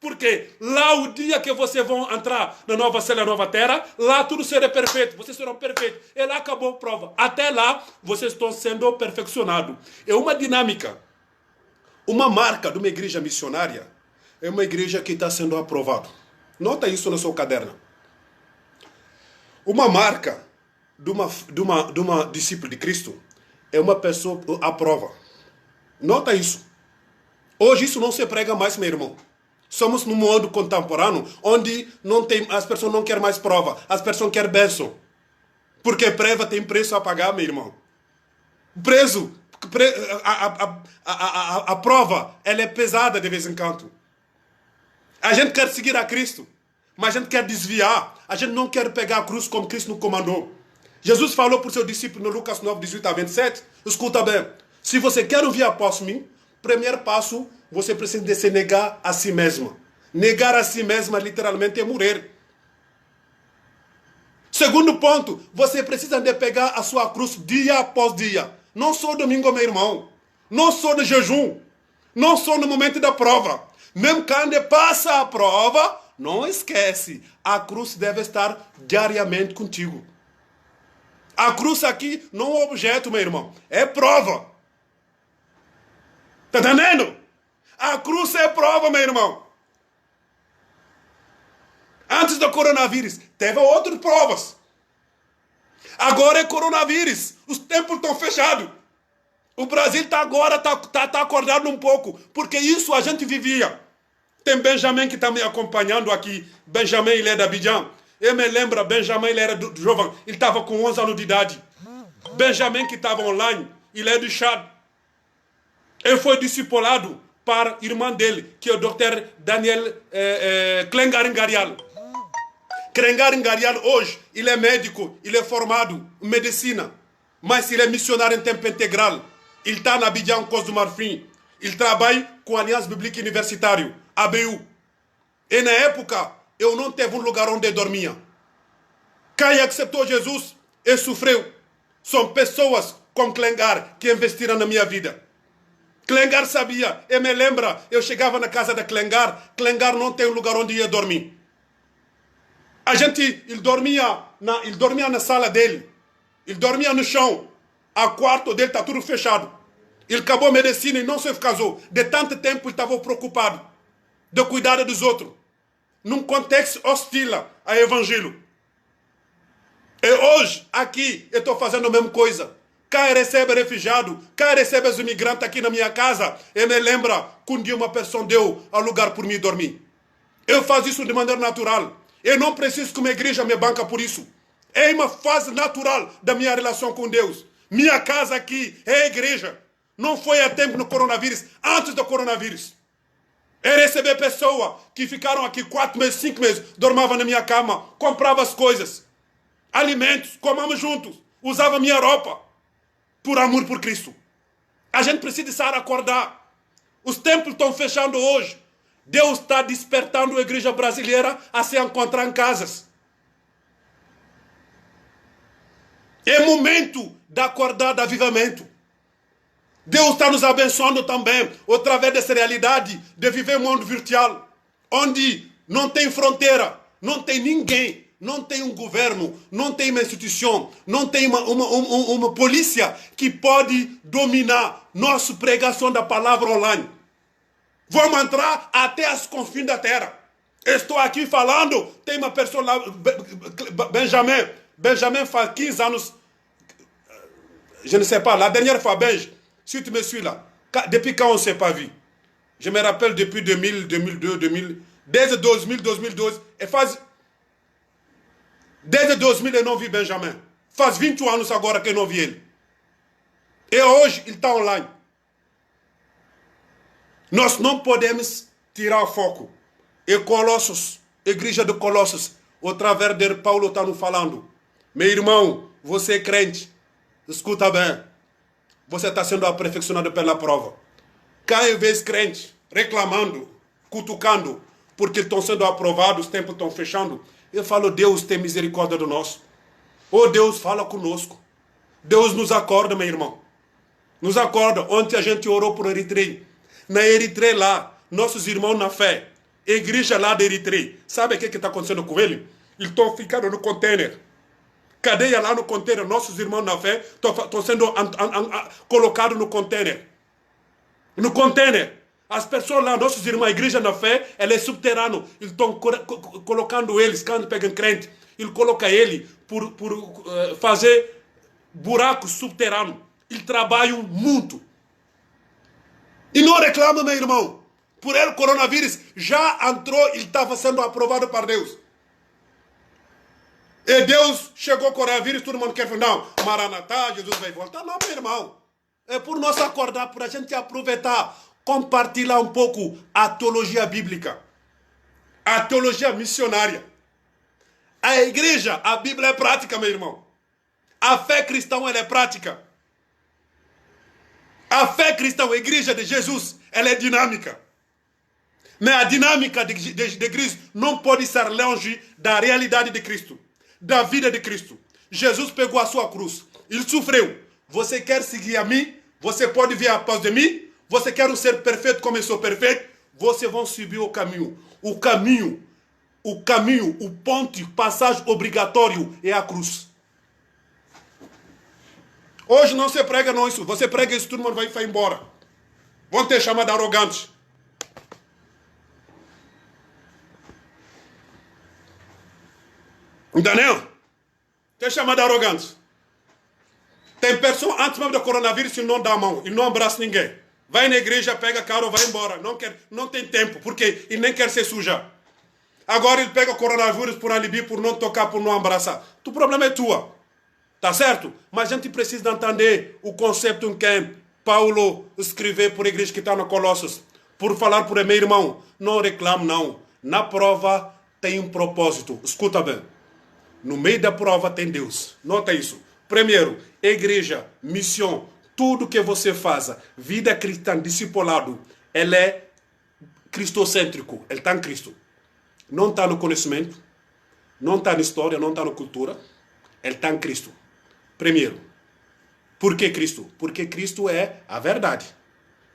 Speaker 1: Porque lá o dia que vocês vão entrar na nova cela, nova terra, lá tudo será perfeito. Vocês serão perfeitos. E lá acabou a prova. Até lá, vocês estão sendo perfeccionados. É uma dinâmica. Uma marca de uma igreja missionária é uma igreja que está sendo aprovada. Nota isso no seu caderno. Uma marca de uma discípula de Cristo é uma pessoa aprova. Nota isso. Hoje isso não se prega mais, meu irmão. Somos num mundo contemporâneo onde as pessoas não querem mais prova. As pessoas querem bênção. Porque prova tem preço a pagar, meu irmão. A prova, ela é pesada de vez em quando. A gente quer seguir a Cristo, mas a gente quer desviar. A gente não quer pegar a cruz como Cristo nos comandou. Jesus falou para o seu discípulo no Lucas 9, 18 a 27. Escuta bem. Se você quer vir após mim, primeiro passo, você precisa de se negar a si mesmo. Negar a si mesmo literalmente é morrer. Segundo ponto, você precisa de pegar a sua cruz dia após dia. Não só domingo, meu irmão. Não só no jejum. Não só no momento da prova. Mesmo quando passa a prova, não esquece. A cruz deve estar diariamente contigo. A cruz aqui não é objeto, meu irmão. É prova. Está entendendo? A cruz é prova, meu irmão. Antes do coronavírus, teve outras provas. Agora é coronavírus. Os templos estão fechados. O Brasil está acordado um pouco. Porque isso a gente vivia. Tem Benjamin que está me acompanhando aqui. Benjamin, ele é da Abidjan. Eu me lembro, Benjamin, ele era jovem. Ele estava com 11 anos de idade. Benjamin, que estava online, ele é do Chad. Ele foi discipulado para a irmã dele, que é o Dr. Daniel Klengaringarial. Klengaringarial hoje, ele é médico, ele é formado em medicina, mas ele é missionário em tempo integral. Ele está na Abidjan, Costa do Marfim. Ele trabalha com a Aliança Bíblica Universitária, ABU. E na época, eu não teve um lugar onde eu dormia. Quem aceitou Jesus e sofreu são pessoas como Klengar que investiram na minha vida. Clengar sabia. E me lembra, eu chegava na casa da Clengar. Clengar não tem lugar onde ia dormir. Ele dormia na sala dele. Ele dormia no chão. O quarto dele está tudo fechado. Ele acabou medicina e não se casou. De tanto tempo ele estava preocupado de cuidar dos outros. Num contexto hostil ao evangelho. E hoje, aqui, eu estou fazendo a mesma coisa. Cá recebe refugiado, cá recebe os imigrantes aqui na minha casa. E me lembra que um dia uma pessoa deu ao lugar por mim dormir. Eu faço isso de maneira natural. Eu não preciso que uma igreja me banca por isso. É uma fase natural da minha relação com Deus. Minha casa aqui é a igreja. Não foi a tempo no coronavírus, antes do coronavírus. É receber pessoas que ficaram aqui 4 meses, 5 meses, dormavam na minha cama, compravam as coisas, alimentos, comamos juntos, usava minha roupa, por amor por Cristo. A gente precisa estar a acordar. Os templos estão fechando hoje. Deus está despertando a igreja brasileira a se encontrar em casas. É momento de acordar de avivamento. Deus está nos abençoando também, através dessa realidade de viver um mundo virtual, onde não tem fronteira, não tem ninguém, não tem um governo, não tem uma instituição, não tem uma polícia que pode dominar nossa pregação da palavra online. Vamos entrar até os confins da terra. Estou aqui falando, tem uma pessoa lá, Benjamin faz 15 anos, je ne sais pas, la dernière fois, Benj, si tu me suis là, depuis quand on ne s'est pas vu? Je me rappelle depuis 2000, 2002, 2000, desde 2000, 2012, et desde 2000 eu não vi Benjamin. Faz 20 anos agora que eu não vi ele. E hoje ele está online. Nós não podemos tirar o foco. E Colossos, igreja de Colossos, através de Paulo está nos falando. Meu irmão, você é crente, escuta bem. Você está sendo aperfeiçoado pela prova. Cada vez crente, reclamando, cutucando, porque estão sendo aprovados, os tempos estão fechando. Eu falo, Deus tem misericórdia do nosso. Oh, Deus fala conosco. Deus nos acorda, meu irmão. Nos acorda. Ontem a gente orou por Eritreia. Na Eritreia lá, nossos irmãos na fé, igreja lá da Eritreia, sabe o que está acontecendo com ele? Eles estão ficando no container. Cadeia lá no container, nossos irmãos na fé estão sendo colocados no container. No container. As pessoas lá, nossos irmãos, a igreja na fé, ela é subterrânea. Eles estão colocando eles, quando pegam crente, ele coloca ele por fazer buracos subterrâneos. Eles trabalham muito. E não reclama, meu irmão. Por ele, o coronavírus já entrou, ele estava sendo aprovado por Deus. E Deus chegou ao coronavírus, todo mundo quer falar, não, Maranatá, Jesus vai voltar. Não, meu irmão. É por nós acordar, por a gente aproveitar, compartilhar um pouco a teologia bíblica, a teologia missionária. A igreja, a Bíblia é prática, meu irmão. A fé cristã, ela é prática. A fé cristã, a igreja de Jesus, ela é dinâmica. Mas a dinâmica de Cristo não pode ser longe da realidade de Cristo, da vida de Cristo. Jesus pegou a sua cruz, ele sofreu. Você quer seguir a mim? Você pode vir após de mim? Você quer ser perfeito como eu sou perfeito? Vocês vão subir o caminho. O caminho, o ponto, passagem obrigatório é a cruz. Hoje não se prega não isso. Você prega isso, todo mundo vai embora. Vão ter chamado de arrogante. Entendeu? Tem chamado de arrogante. Tem pessoa, antes mesmo do coronavírus, ele não dá a mão, ele não abraça ninguém. Vai na igreja, pega carro, vai embora. Não tem tempo, porque ele nem quer se sujar. Agora ele pega o coronavírus por alibi, por não tocar, por não abraçar. O problema é tua. Tá certo? Mas a gente precisa entender o conceito em que Paulo escreveu por a igreja que está no Colossos. Por falar por meu irmão, não reclame não. Na prova tem um propósito. Escuta bem. No meio da prova tem Deus. Nota isso. Primeiro, igreja, missão, tudo que você faça, vida cristã, discipulado, ele é cristocêntrico. Ele está em Cristo. Não está no conhecimento, não está na história, não está na cultura. Ele está em Cristo. Primeiro. Por que Cristo? Porque Cristo é a verdade.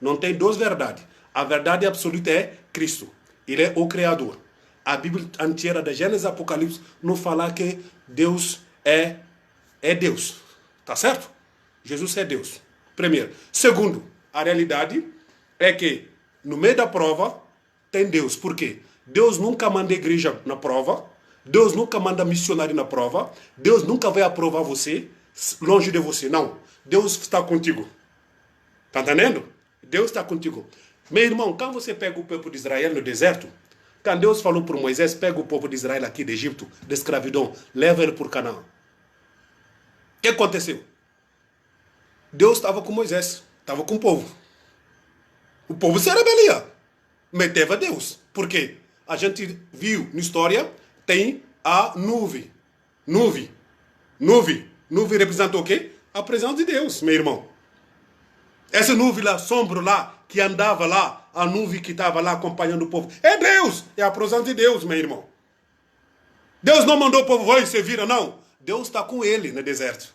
Speaker 1: Não tem duas verdades. A verdade absoluta é Cristo. Ele é o Criador. A Bíblia inteira, da Gênesis e Apocalipse, não fala que Deus é Deus. Tá certo? Jesus é Deus. Primeiro. Segundo, a realidade é que no meio da prova tem Deus. Por quê? Deus nunca manda igreja na prova. Deus nunca manda missionário na prova. Deus nunca vai aprovar você longe de você. Não. Deus está contigo. Tá entendendo? Deus está contigo. Meu irmão, quando você pega o povo de Israel no deserto, quando Deus falou para Moisés, pega o povo de Israel aqui do Egito, da escravidão, leva ele por Canaã. O que aconteceu? Deus estava com Moisés, estava com o povo. O povo se rebelia, mas teve Deus. Por quê? A gente viu na história, tem a nuvem. Nuvem representa o quê? A presença de Deus, meu irmão. Essa nuvem lá, sombra lá, que andava lá, a nuvem que estava lá acompanhando o povo. É Deus, é a presença de Deus, meu irmão. Deus não mandou o povo, vai, você vira, não. Deus está com ele no deserto.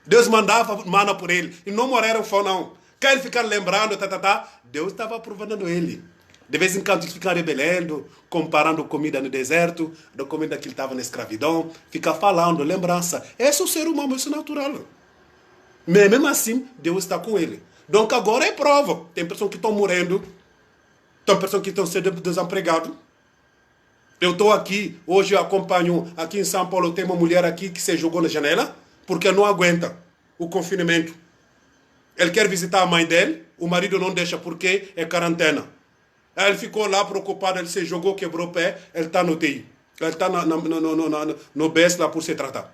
Speaker 1: Deus mandava mana por ele. E não morreram fome, não. Quer ele ficar lembrando, Deus estava aprovando ele. De vez em quando fica rebelando, comparando comida no deserto, da comida que ele estava na escravidão, fica falando, lembrança. Esse é o ser humano, isso é natural. Mas mesmo assim, Deus está com ele. Então agora é prova. Tem pessoas que estão morrendo, tem pessoas que estão sendo desempregadas. Eu estou aqui, hoje eu acompanho, aqui em São Paulo, tem uma mulher aqui que se jogou na janela, porque não aguenta o confinamento. Ele quer visitar a mãe dele, o marido não deixa porque é quarentena. Aí ele ficou lá preocupado, ele se jogou, quebrou o pé, ele está no TI. Ele está no BS lá por se tratar.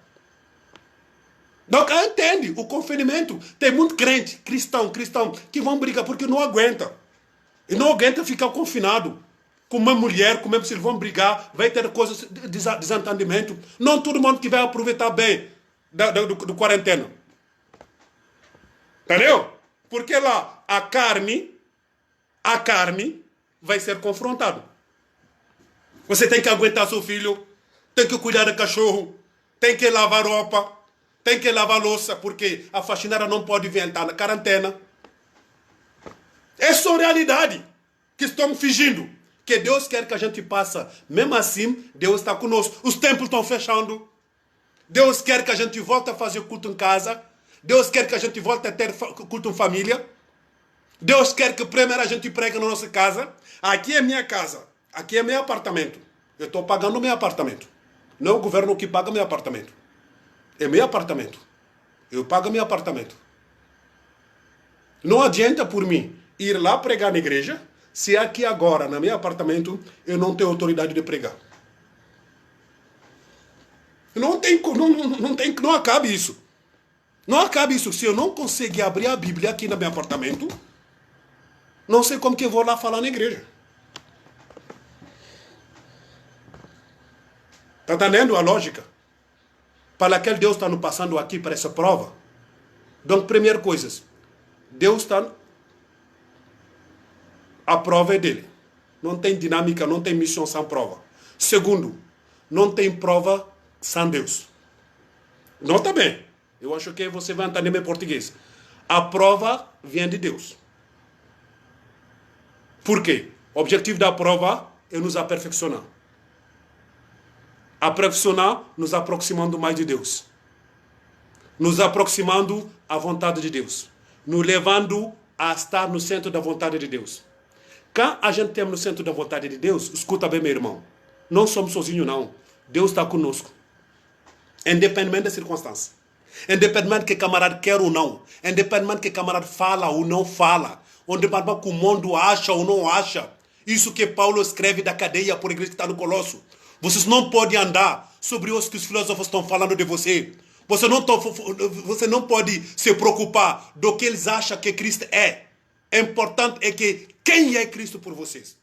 Speaker 1: Então, entende, o confinamento, tem muito crente, cristão, que vão brigar porque não aguenta. E não aguenta ficar confinado. Com uma mulher, com uma pessoa, vão brigar, vai ter coisas, desentendimento. Não todo mundo que vai aproveitar bem do quarentena. Entendeu? Porque lá, a carne vai ser confrontada. Você tem que aguentar seu filho, tem que cuidar do cachorro, tem que lavar roupa, tem que lavar louça, porque a faxineira não pode vir entrar na quarentena. É só realidade que estamos fingindo. Que Deus quer que a gente passe. Mesmo assim, Deus está conosco. Os templos estão fechando. Deus quer que a gente volte a fazer culto em casa. Deus quer que a gente volte a ter culto em família. Deus quer que primeiro a gente pregue na nossa casa. Aqui é minha casa. Aqui é meu apartamento. Eu estou pagando meu apartamento. Não é o governo que paga meu apartamento. É meu apartamento. Eu pago meu apartamento. Não adianta por mim ir lá pregar na igreja, se aqui agora, no meu apartamento, eu não tenho autoridade de pregar. Não acabe isso. Não acabe isso. Se eu não conseguir abrir a Bíblia aqui no meu apartamento, não sei como que eu vou lá falar na igreja. Está entendendo a lógica? Para aquele Deus está nos passando aqui para essa prova. Então, primeira coisa, Deus está... A prova é dele. Não tem dinâmica, não tem missão sem prova. Segundo, não tem prova sem Deus. Nota bem. Eu acho que você vai entender meu português. A prova vem de Deus. Por quê? O objetivo da prova é nos aperfeiçoar. Aperfeiçoar, nos aproximando mais de Deus. Nos aproximando à vontade de Deus. Nos levando a estar no centro da vontade de Deus. Quando a gente tem no centro da vontade de Deus, escuta bem, meu irmão. Não somos sozinhos, não. Deus está conosco. Independente da circunstância. Independente que o camarada quer ou não. Independente que o camarada fala ou não fala. Independente que o mundo acha ou não acha. Isso que Paulo escreve da cadeia por igreja que está no Colosso. Vocês não podem andar sobre os que os filósofos estão falando de você. Você não pode se preocupar do que eles acham que Cristo é. O importante é que quem é Cristo por vocês.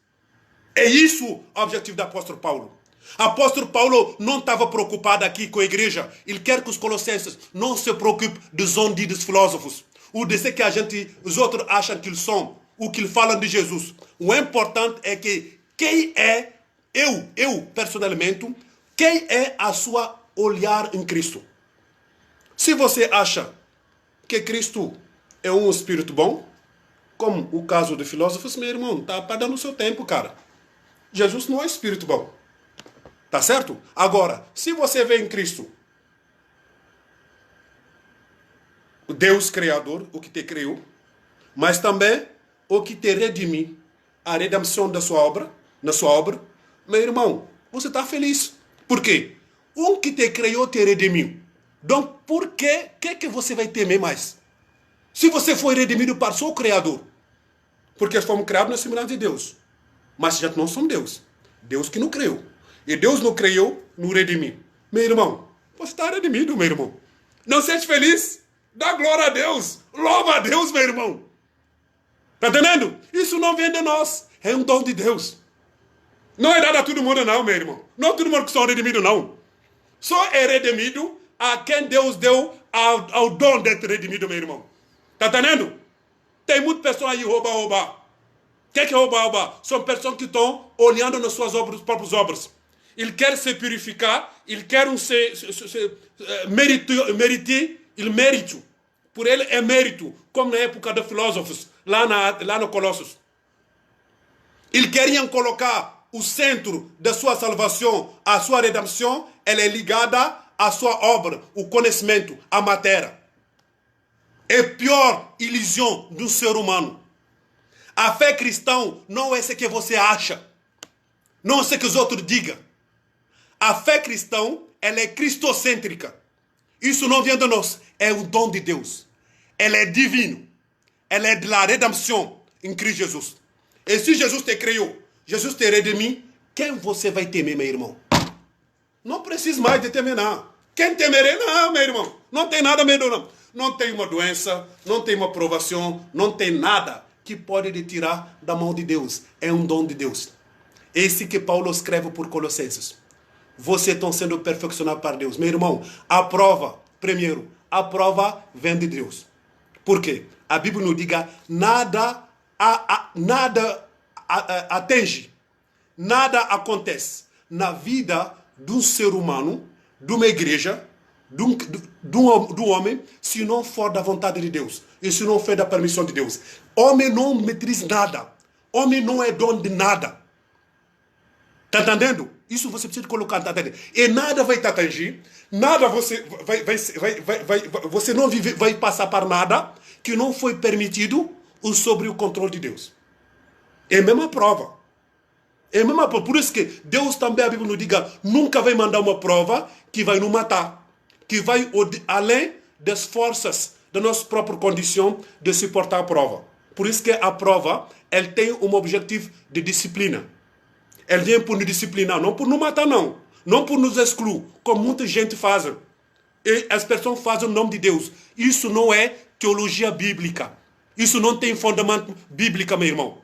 Speaker 1: É isso o objetivo do apóstolo Paulo. O apóstolo Paulo não estava preocupado aqui com a igreja. Ele quer que os colossenses não se preocupem dos ondidos filósofos. Ou de ser que os outros acham que eles são. O que eles falam de Jesus. O importante é que quem é eu personalmente, quem é a sua olhar em Cristo. Se você acha que Cristo é um espírito bom, Como o caso de filósofos, meu irmão, está perdendo o seu tempo, cara. Jesus não é espírito bom. Tá certo? Agora, se você vê em Cristo o Deus Criador, o que te criou, mas também o que te redimiu, a redenção da sua obra, na sua obra, meu irmão, você está feliz. Por quê? Um que te criou te redimiu. Então, por que você vai temer mais? Se você foi redimido para o seu Criador, porque fomos criados na semelhança de Deus, mas já não somos Deus. Deus que nos criou. E Deus nos criou, nos redimiu. Meu irmão, você está redimido, meu irmão. Não seja feliz? Dá glória a Deus. Louva a Deus, meu irmão. Está entendendo? Isso não vem de nós. É um dom de Deus. Não é dado a todo mundo, não, meu irmão. Não é todo mundo que são redimidos, não. Só é redimido a quem Deus deu ao dom de ser redimido, meu irmão. Está entendendo? Tem muitas pessoas aí rouba. O que é rouba? São pessoas que estão olhando nas suas obras, próprias obras. Ele quer se purificar, ele quer mérito. Por ele é mérito, como na época dos filósofos, lá no Colossos. Eles queriam colocar o centro da sua salvação, a sua redenção, ela é ligada à sua obra, o conhecimento, a matéria. É a pior ilusão do ser humano. A fé cristã não é isso que você acha. Não é isso que os outros digam. A fé cristã, ela é cristocêntrica. Isso não vem de nós. É o dom de Deus. Ela é divino. Ela é de la redenção em Cristo Jesus. E se Jesus te criou, Jesus te redimiu, quem você vai temer, meu irmão? Não precisa mais de temer, não. Quem temerei? Não, meu irmão. Não tem nada medo, não. Não tem uma doença, não tem uma provação, não tem nada que pode lhe tirar da mão de Deus. É um dom de Deus. Esse que Paulo escreve por Colossenses. Você está sendo perfeccionado para Deus. Meu irmão, a prova, primeiro, a prova vem de Deus. Por quê? A Bíblia nos diga, nada atinge, nada acontece na vida de um ser humano, de uma igreja, do homem, se não for da vontade de Deus e se não for da permissão de Deus. Homem não maîtrise nada. Homem não é dono de nada. Está entendendo? Isso você precisa colocar, tá entendendo? E nada vai te atingir, nada você você não vai passar por nada que não foi permitido sob o controle de Deus. É a mesma prova. É a mesma prova. Por isso que Deus também, a Bíblia nos diga, nunca vai mandar uma prova que vai nos matar. Que vai além das forças da nossa própria condição de suportar a prova. Por isso que a prova, ela tem um objetivo de disciplina. Ela vem por nos disciplinar, não por nos matar, não. Não por nos excluir, como muita gente faz. E as pessoas fazem no nome de Deus. Isso não é teologia bíblica. Isso não tem fundamento bíblico, meu irmão.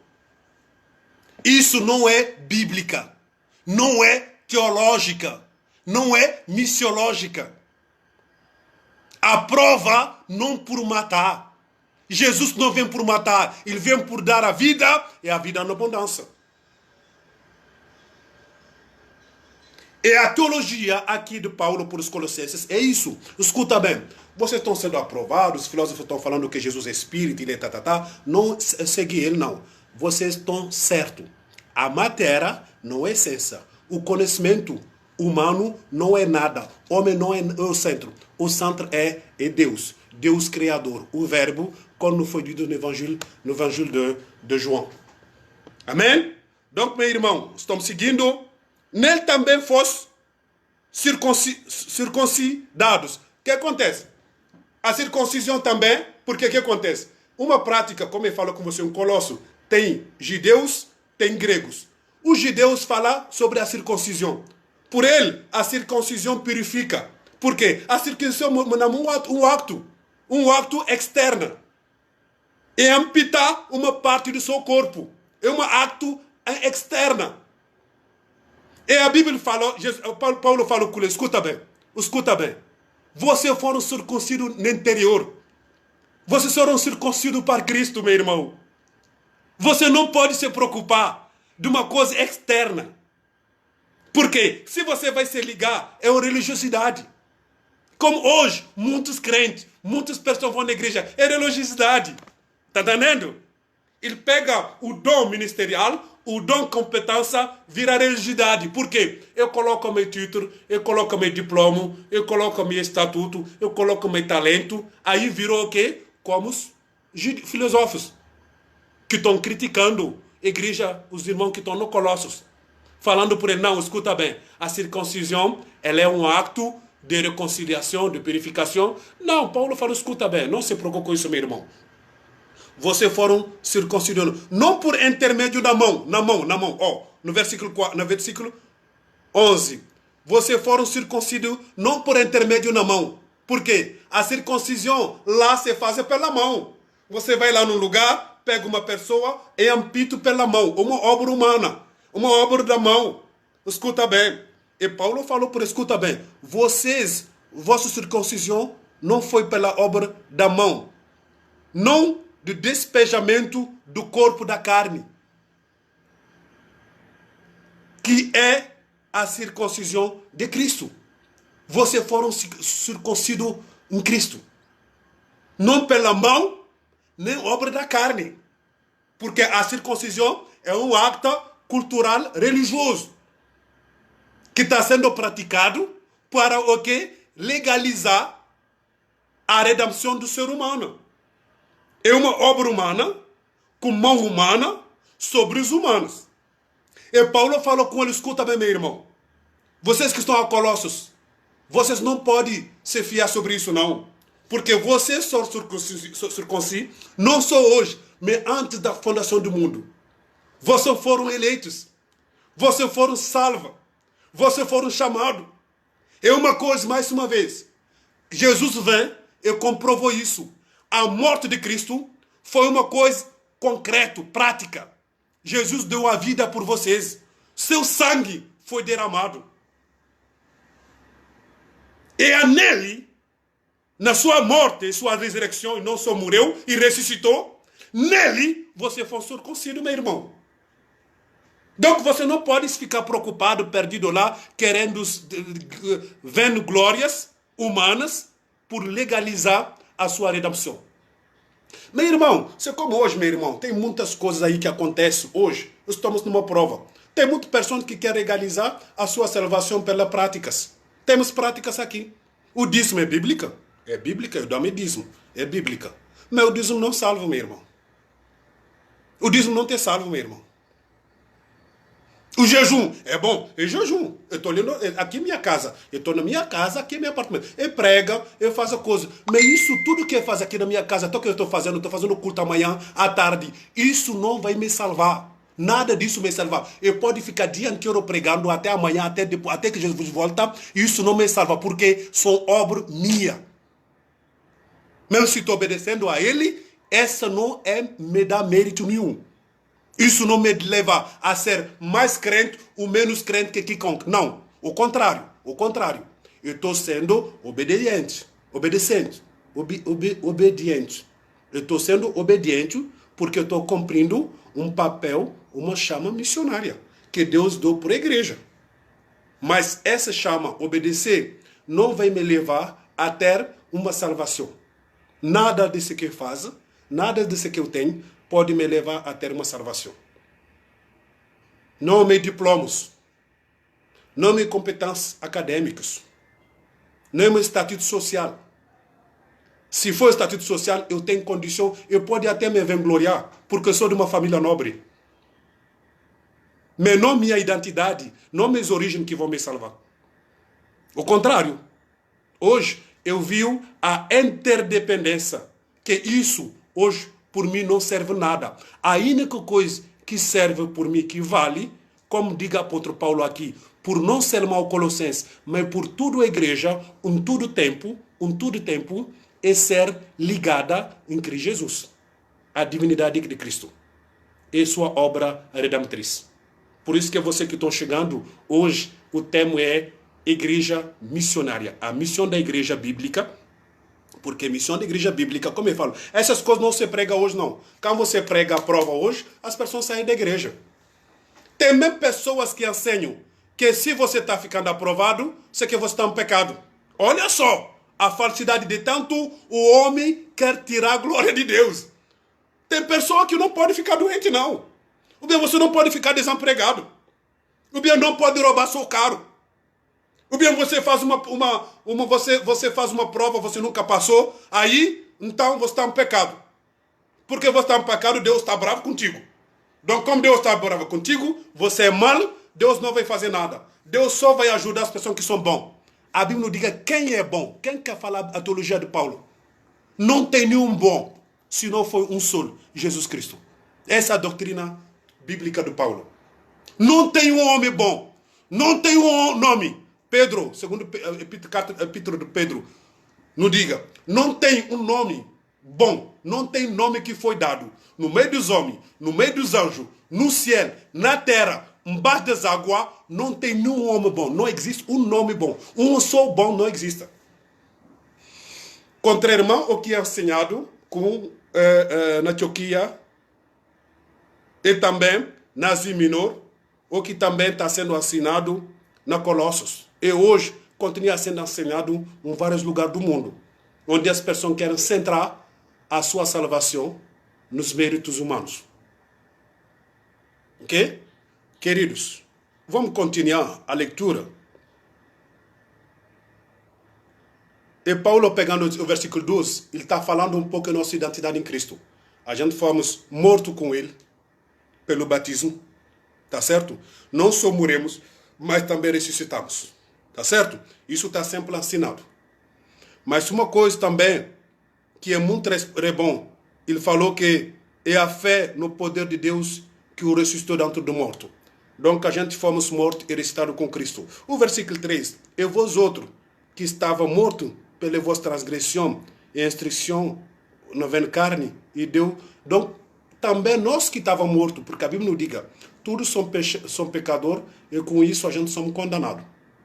Speaker 1: Isso não é bíblica. Não é teológica. Não é missiológica. A prova não por matar. Jesus não vem por matar. Ele vem por dar a vida e a vida na abundância. E a teologia aqui de Paulo por os Colossenses é isso. Escuta bem. Vocês estão sendo aprovados, os filósofos estão falando que Jesus é espírito, ele é Não segue ele, não. Vocês estão certos. A matéria não é essência. O conhecimento humano não é nada. Homem não é o centro. O centro é Deus. Deus Criador. O verbo, como foi dito no Evangelho de João. Amém? Donc, meu irmão, estamos seguindo. Nele também fosse circuncidados. O que acontece? A circuncisão também, porque o que acontece? Uma prática, como eu falo com você, um colosso, tem judeus, tem gregos. Os judeus falam sobre a circuncisão. Por ele, a circuncisão purifica. Por quê? A circuncisão é um ato externo. É amputar uma parte do seu corpo. É um ato externo. E a Bíblia fala, Paulo fala com ele, escuta bem. Vocês foram circuncidos no interior. Vocês foram circuncidos para Cristo, meu irmão. Você não pode se preocupar de uma coisa externa. Porque se você vai se ligar, é uma religiosidade. Como hoje, muitos crentes, muitas pessoas vão na igreja, é religiosidade. Está entendendo? ele pega o dom ministerial, o dom competência, vira religiosidade. Por quê? Eu coloco meu título, eu coloco meu diploma, eu coloco meu estatuto, eu coloco meu talento. Aí virou o quê? Como os filósofos que estão criticando a igreja, os irmãos que estão no Colossos. Falando por ele, não, escuta bem, a circuncisão, ela é um acto de reconciliação, de purificação. Não, Paulo falou, escuta bem, não se preocupe com isso, meu irmão. Vocês foram circuncidados, não por intermédio da mão, na mão. Ó, no versículo 11. Vocês foram circuncidados não por intermédio da mão. Por quê? A circuncisão lá se faz pela mão. Você vai lá num lugar, pega uma pessoa e ampita pela mão. Uma obra humana, uma obra da mão. Escuta bem. E Paulo falou por escuta bem. Vossa circuncisão não foi pela obra da mão. Não do despejamento do corpo da carne, que é a circuncisão de Cristo. Vocês foram circuncidados em Cristo. Não pela mão, nem obra da carne. Porque a circuncisão é um acto cultural religioso que está sendo praticado para o quê? Legalizar a redenção do ser humano. É uma obra humana, com mão humana, sobre os humanos. E Paulo falou com ele, escuta bem, meu irmão. Vocês que estão a Colossos, vocês não podem se fiar sobre isso, não. Porque vocês são circuncisos, não só hoje, mas antes da fundação do mundo. Vocês foram eleitos. Vocês foram salvos. Vocês foram chamados. É uma coisa, mais uma vez. Jesus vem e comprovou isso. A morte de Cristo foi uma coisa concreta, prática. Jesus deu a vida por vocês. Seu sangue foi derramado. E é nele, na sua morte e sua ressurreição, e não só morreu e ressuscitou, nele você foi circuncidado, meu irmão. Então você não pode ficar preocupado, perdido lá, querendo, vendo glórias humanas por legalizar a sua redenção. Meu irmão, você como hoje, meu irmão, tem muitas coisas aí que acontecem hoje. Estamos numa prova. Tem muitas pessoas que querem legalizar a sua salvação pelas práticas. Temos práticas aqui. O dízimo é bíblica? É bíblica, eu dou meu dízimo. É bíblica. Mas o dízimo não salva, meu irmão. O dízimo não te salva, meu irmão. O jejum é bom? É jejum. Eu estou olhando aqui minha casa. Eu estou na minha casa, aqui é meu apartamento. Eu prego, eu faço coisas. Mas isso tudo que eu faço aqui na minha casa, até que eu estou fazendo culto amanhã, à tarde, isso não vai me salvar. Nada disso me salva. Eu posso ficar dia inteiro pregando até amanhã, até depois, até que Jesus volta. Isso não me salva, porque são obra minha. Mesmo se estou obedecendo a Ele, essa não me dá mérito nenhum. Isso não me leva a ser mais crente ou menos crente que qualquer. Não, o contrário. Eu estou sendo obediente. Obediente. Eu estou sendo obediente porque eu estou cumprindo um papel, uma chama missionária que Deus deu para a igreja. Mas essa chama, obedecer, não vai me levar a ter uma salvação. Nada disso que eu faço, nada disso que eu tenho, pode me levar a ter uma salvação. Não meus diplomas, não minhas competências acadêmicas, não meu estatuto social. Se for estatuto social, eu tenho condição, eu posso até me vangloriar, porque eu sou de uma família nobre. Mas não minha identidade, não minhas origens que vão me salvar. O contrário, hoje eu vi a interdependência, que isso hoje por mim não serve nada. A única coisa que serve por mim, que vale, como diga o apóstolo Paulo aqui, por não ser mal Colossenses, mas por toda a igreja, todo tempo, é ser ligada em Cristo Jesus. A divindade de Cristo. E sua obra redentriz. Por isso que você que está chegando, hoje o tema é igreja missionária. A missão da igreja bíblica. Porque missão da igreja bíblica, como eu falo, essas coisas não se prega hoje, não. Quando você prega a prova hoje, as pessoas saem da igreja. Tem mesmo pessoas que ensinam que se você está ficando aprovado, isso é que você está em pecado. Olha só, a falsidade de tanto o homem quer tirar a glória de Deus. Tem pessoa que não pode ficar doente, não. Ou bem, você não pode ficar desempregado. Ou bem, não pode roubar seu carro. Ou bem, você faz você faz uma prova, você nunca passou, aí, então você está em pecado. Porque você está em pecado, Deus está bravo contigo. Então, como Deus está bravo contigo, você é mal, Deus não vai fazer nada. Deus só vai ajudar as pessoas que são bons. A Bíblia nos diz quem é bom. Quem quer falar a teologia de Paulo? Não tem nenhum bom, se não foi um só, Jesus Cristo. Essa é a doutrina bíblica de Paulo. Não tem um homem bom. Não tem um nome. Pedro, segundo epístola de Pedro, nos diga, não tem um nome bom. Não tem nome que foi dado no meio dos homens, no meio dos anjos, no céu, na terra, embaixo das águas, não tem nenhum homem bom. Não existe um nome bom. Um só bom não existe. Contrairamente ao que é ensinado na Turquia e também na Ásia Menor, o que também está sendo ensinado na Colossos. E hoje continua sendo ensinado em vários lugares do mundo, onde as pessoas querem centrar a sua salvação nos méritos humanos. Ok? Queridos, vamos continuar a leitura. E Paulo, pegando o versículo 12, ele está falando um pouco da nossa identidade em Cristo. A gente fomos mortos com ele pelo batismo, tá certo? Não só morremos, mas também ressuscitamos, tá certo? Isso está sempre ensinado. Mas uma coisa também que é muito bom, ele falou que é a fé no poder de Deus que o ressuscitou dentro do morto. Então a gente fomos mortos e ressuscitados com Cristo. O versículo 3, e vós outros que estavam mortos pela vossa transgressão e instrução na vem carne e deu. Então, também nós que estávamos mortos, porque a Bíblia nos diga, todos são pecadores e com isso a gente somos condenados.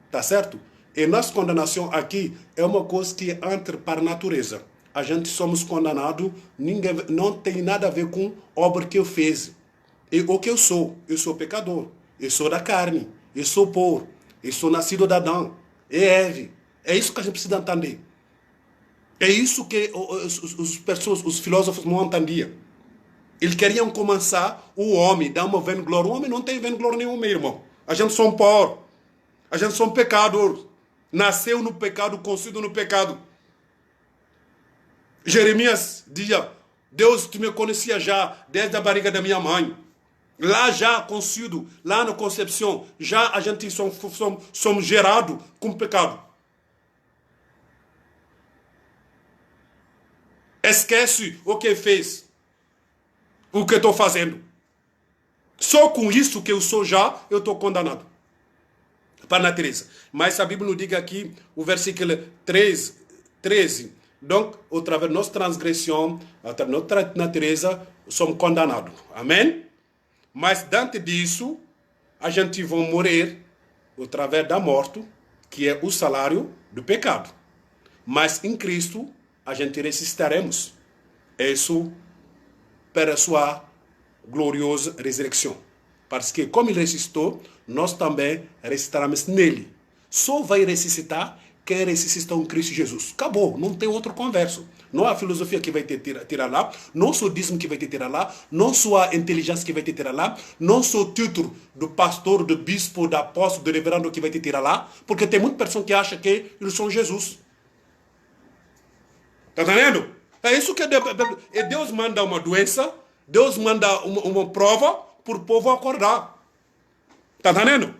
Speaker 1: Tá certo? E nossa condenação aqui é uma coisa que entra para a natureza. A gente somos condenados, não tem nada a ver com a obra que eu fiz. E o que eu sou pecador. Eu sou da carne, eu sou pó, eu sou nascido de Adão e Eve. É isso que a gente precisa entender. É isso que os filósofos não entendiam. Eles queriam começar o homem, dar uma vanglória. O homem não tem vanglória nenhuma, meu irmão. A gente são pó. A gente são pecadores. Nasceu no pecado, concebido no pecado. Jeremias dizia, Deus, tu me conhecia já desde a barriga da minha mãe. Lá já concebido, lá na concepção, já a gente somos gerados com pecado. Esquece o que fez, o que estou fazendo. Só com isso que eu sou já, eu estou condenado. Para a natureza. Mas a Bíblia nos diz aqui, o versículo 13. Donc, através de nossa transgressão, através de nossa natureza, somos condenados. Amém? Mas, dentro disso, a gente vai morrer através da morte, que é o salário do pecado. Mas, em Cristo, a gente ressuscitaremos. Isso para sua gloriosa ressurreição. Porque, como ele ressuscitou, nós também ressuscitaremos nele. Só vai ressuscitar quem ressuscitou em Cristo Jesus. Acabou, não tem outro converso. Não há filosofia que vai te tirar lá, não sou dízimo que vai te tirar lá, não sou a inteligência que vai te tirar lá, não sou o título do pastor, do bispo, do apóstolo, do reverendo que vai te tirar lá, porque tem muita pessoa que acha que eles são Jesus. Está entendendo? É isso que Deus manda uma doença, Deus manda uma prova para o povo acordar. Está entendendo?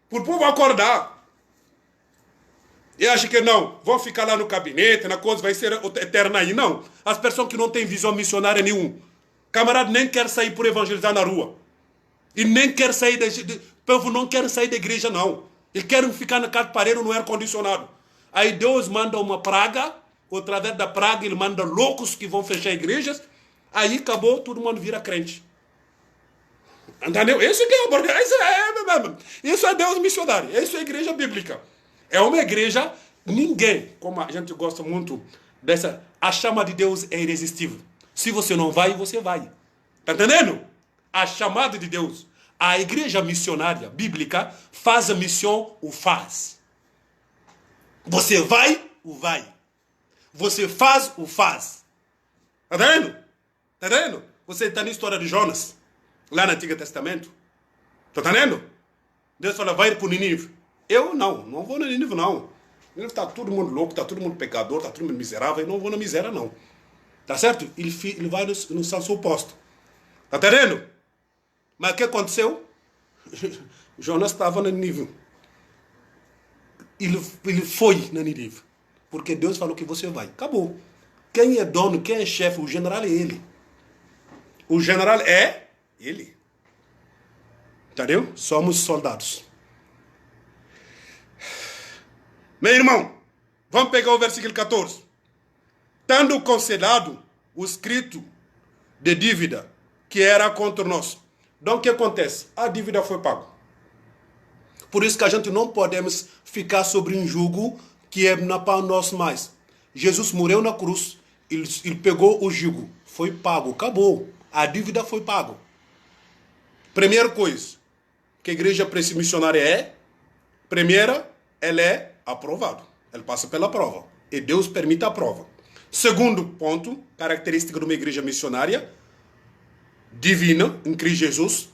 Speaker 1: Para o povo acordar. E acha que não, vão ficar lá no gabinete, na coisa vai ser eterna aí. Não. As pessoas que não têm visão missionária nenhum. Camarada nem quer sair por evangelizar na rua. E nem quer sair o povo não quer sair da igreja, não. Eles querem ficar na casa de parede no ar-condicionado. Aí Deus manda uma praga, através da praga ele manda loucos que vão fechar igrejas. Aí acabou, todo mundo vira crente. Entendeu? Isso que isso é Deus missionário. Isso é igreja bíblica. É uma igreja, ninguém, como a gente gosta muito dessa, a chama de Deus é irresistível. Se você não vai, você vai. Está entendendo? A chamada de Deus. A igreja missionária bíblica faz a missão, o faz. Você vai, o vai. Você faz, o faz. Está entendendo? Está vendo? Você está na história de Jonas, lá no Antigo Testamento. Está vendo? Deus fala, vai para Nínive. Eu não vou na Nínive, não. Nínive está todo mundo louco, está todo mundo pecador, está todo mundo miserável. Eu não vou na miséria, não. Tá certo? Ele vai no senso oposto. Está entendendo? Mas o que aconteceu? Jonas estava na Nínive. Ele foi na Nínive. Porque Deus falou que você vai. Acabou. Quem é dono, quem é chefe, o general é ele. O general é ele. Entendeu? Somos soldados. Meu irmão, vamos pegar o versículo 14. Tendo cancelado o escrito de dívida que era contra nós. Então o que acontece? A dívida foi paga. Por isso que a gente não podemos ficar sobre um jugo que é para nós mais. Jesus morreu na cruz, ele pegou o jugo, foi pago, acabou. A dívida foi paga. Primeira coisa que a igreja missionária é, primeira, ela é aprovada. Ela passa pela prova. E Deus permite a prova. Segundo ponto, característica de uma igreja missionária, divina, em Cristo Jesus,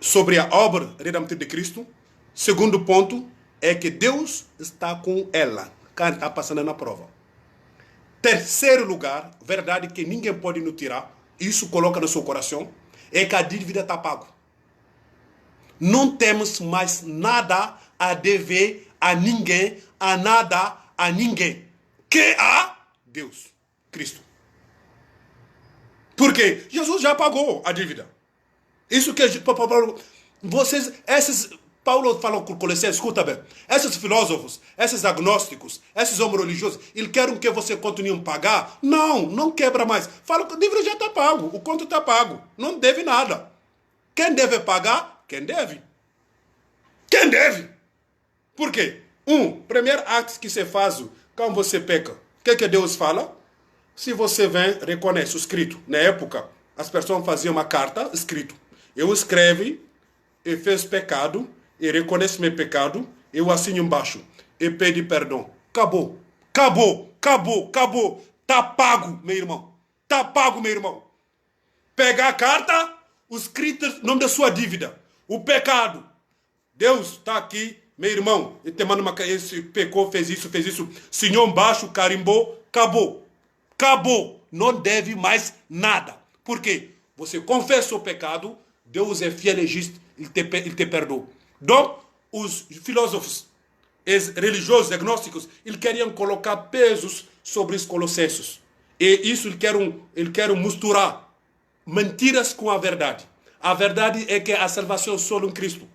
Speaker 1: sobre a obra redentora de Cristo. Segundo ponto é que Deus está com ela, quando está passando na prova. Terceiro lugar, verdade que ninguém pode nos tirar, isso coloca no seu coração, é que a dívida está paga. Não temos mais nada a dever a ninguém, a nada, a ninguém, que a Deus, Cristo. Por quê? Jesus já pagou a dívida. Isso que vocês, Paulo falou com Colossenses, escuta bem, esses filósofos, esses agnósticos, esses homens religiosos, eles querem que você continue a pagar? Não quebra mais. Fala que a dívida já está pago, o conto está pago, não deve nada. Quem deve pagar? Quem deve. Quem deve? Por quê? Primeiro ato que você faz quando você peca, o que Deus fala? Se você vem, reconhece o escrito. Na época, as pessoas faziam uma carta escrito. Eu escrevo e fez pecado, e reconhece meu pecado, eu assino embaixo e pede perdão. Acabou. Tá pago, meu irmão. Tá pago, meu irmão. Pega a carta, o escrito, nome da sua dívida. O pecado. Deus está aqui, meu irmão. Ele te manda uma esse pecou, fez isso. Senhor embaixo, carimbou, acabou. Não deve mais nada. Por quê? Você confessa o pecado, Deus é fiel e justo, ele te perdoa. Então, os filósofos, os religiosos, agnósticos, eles queriam colocar pesos sobre os colossenses. E isso eles querem misturar mentiras com a verdade. A verdade é que a salvação é só em Cristo.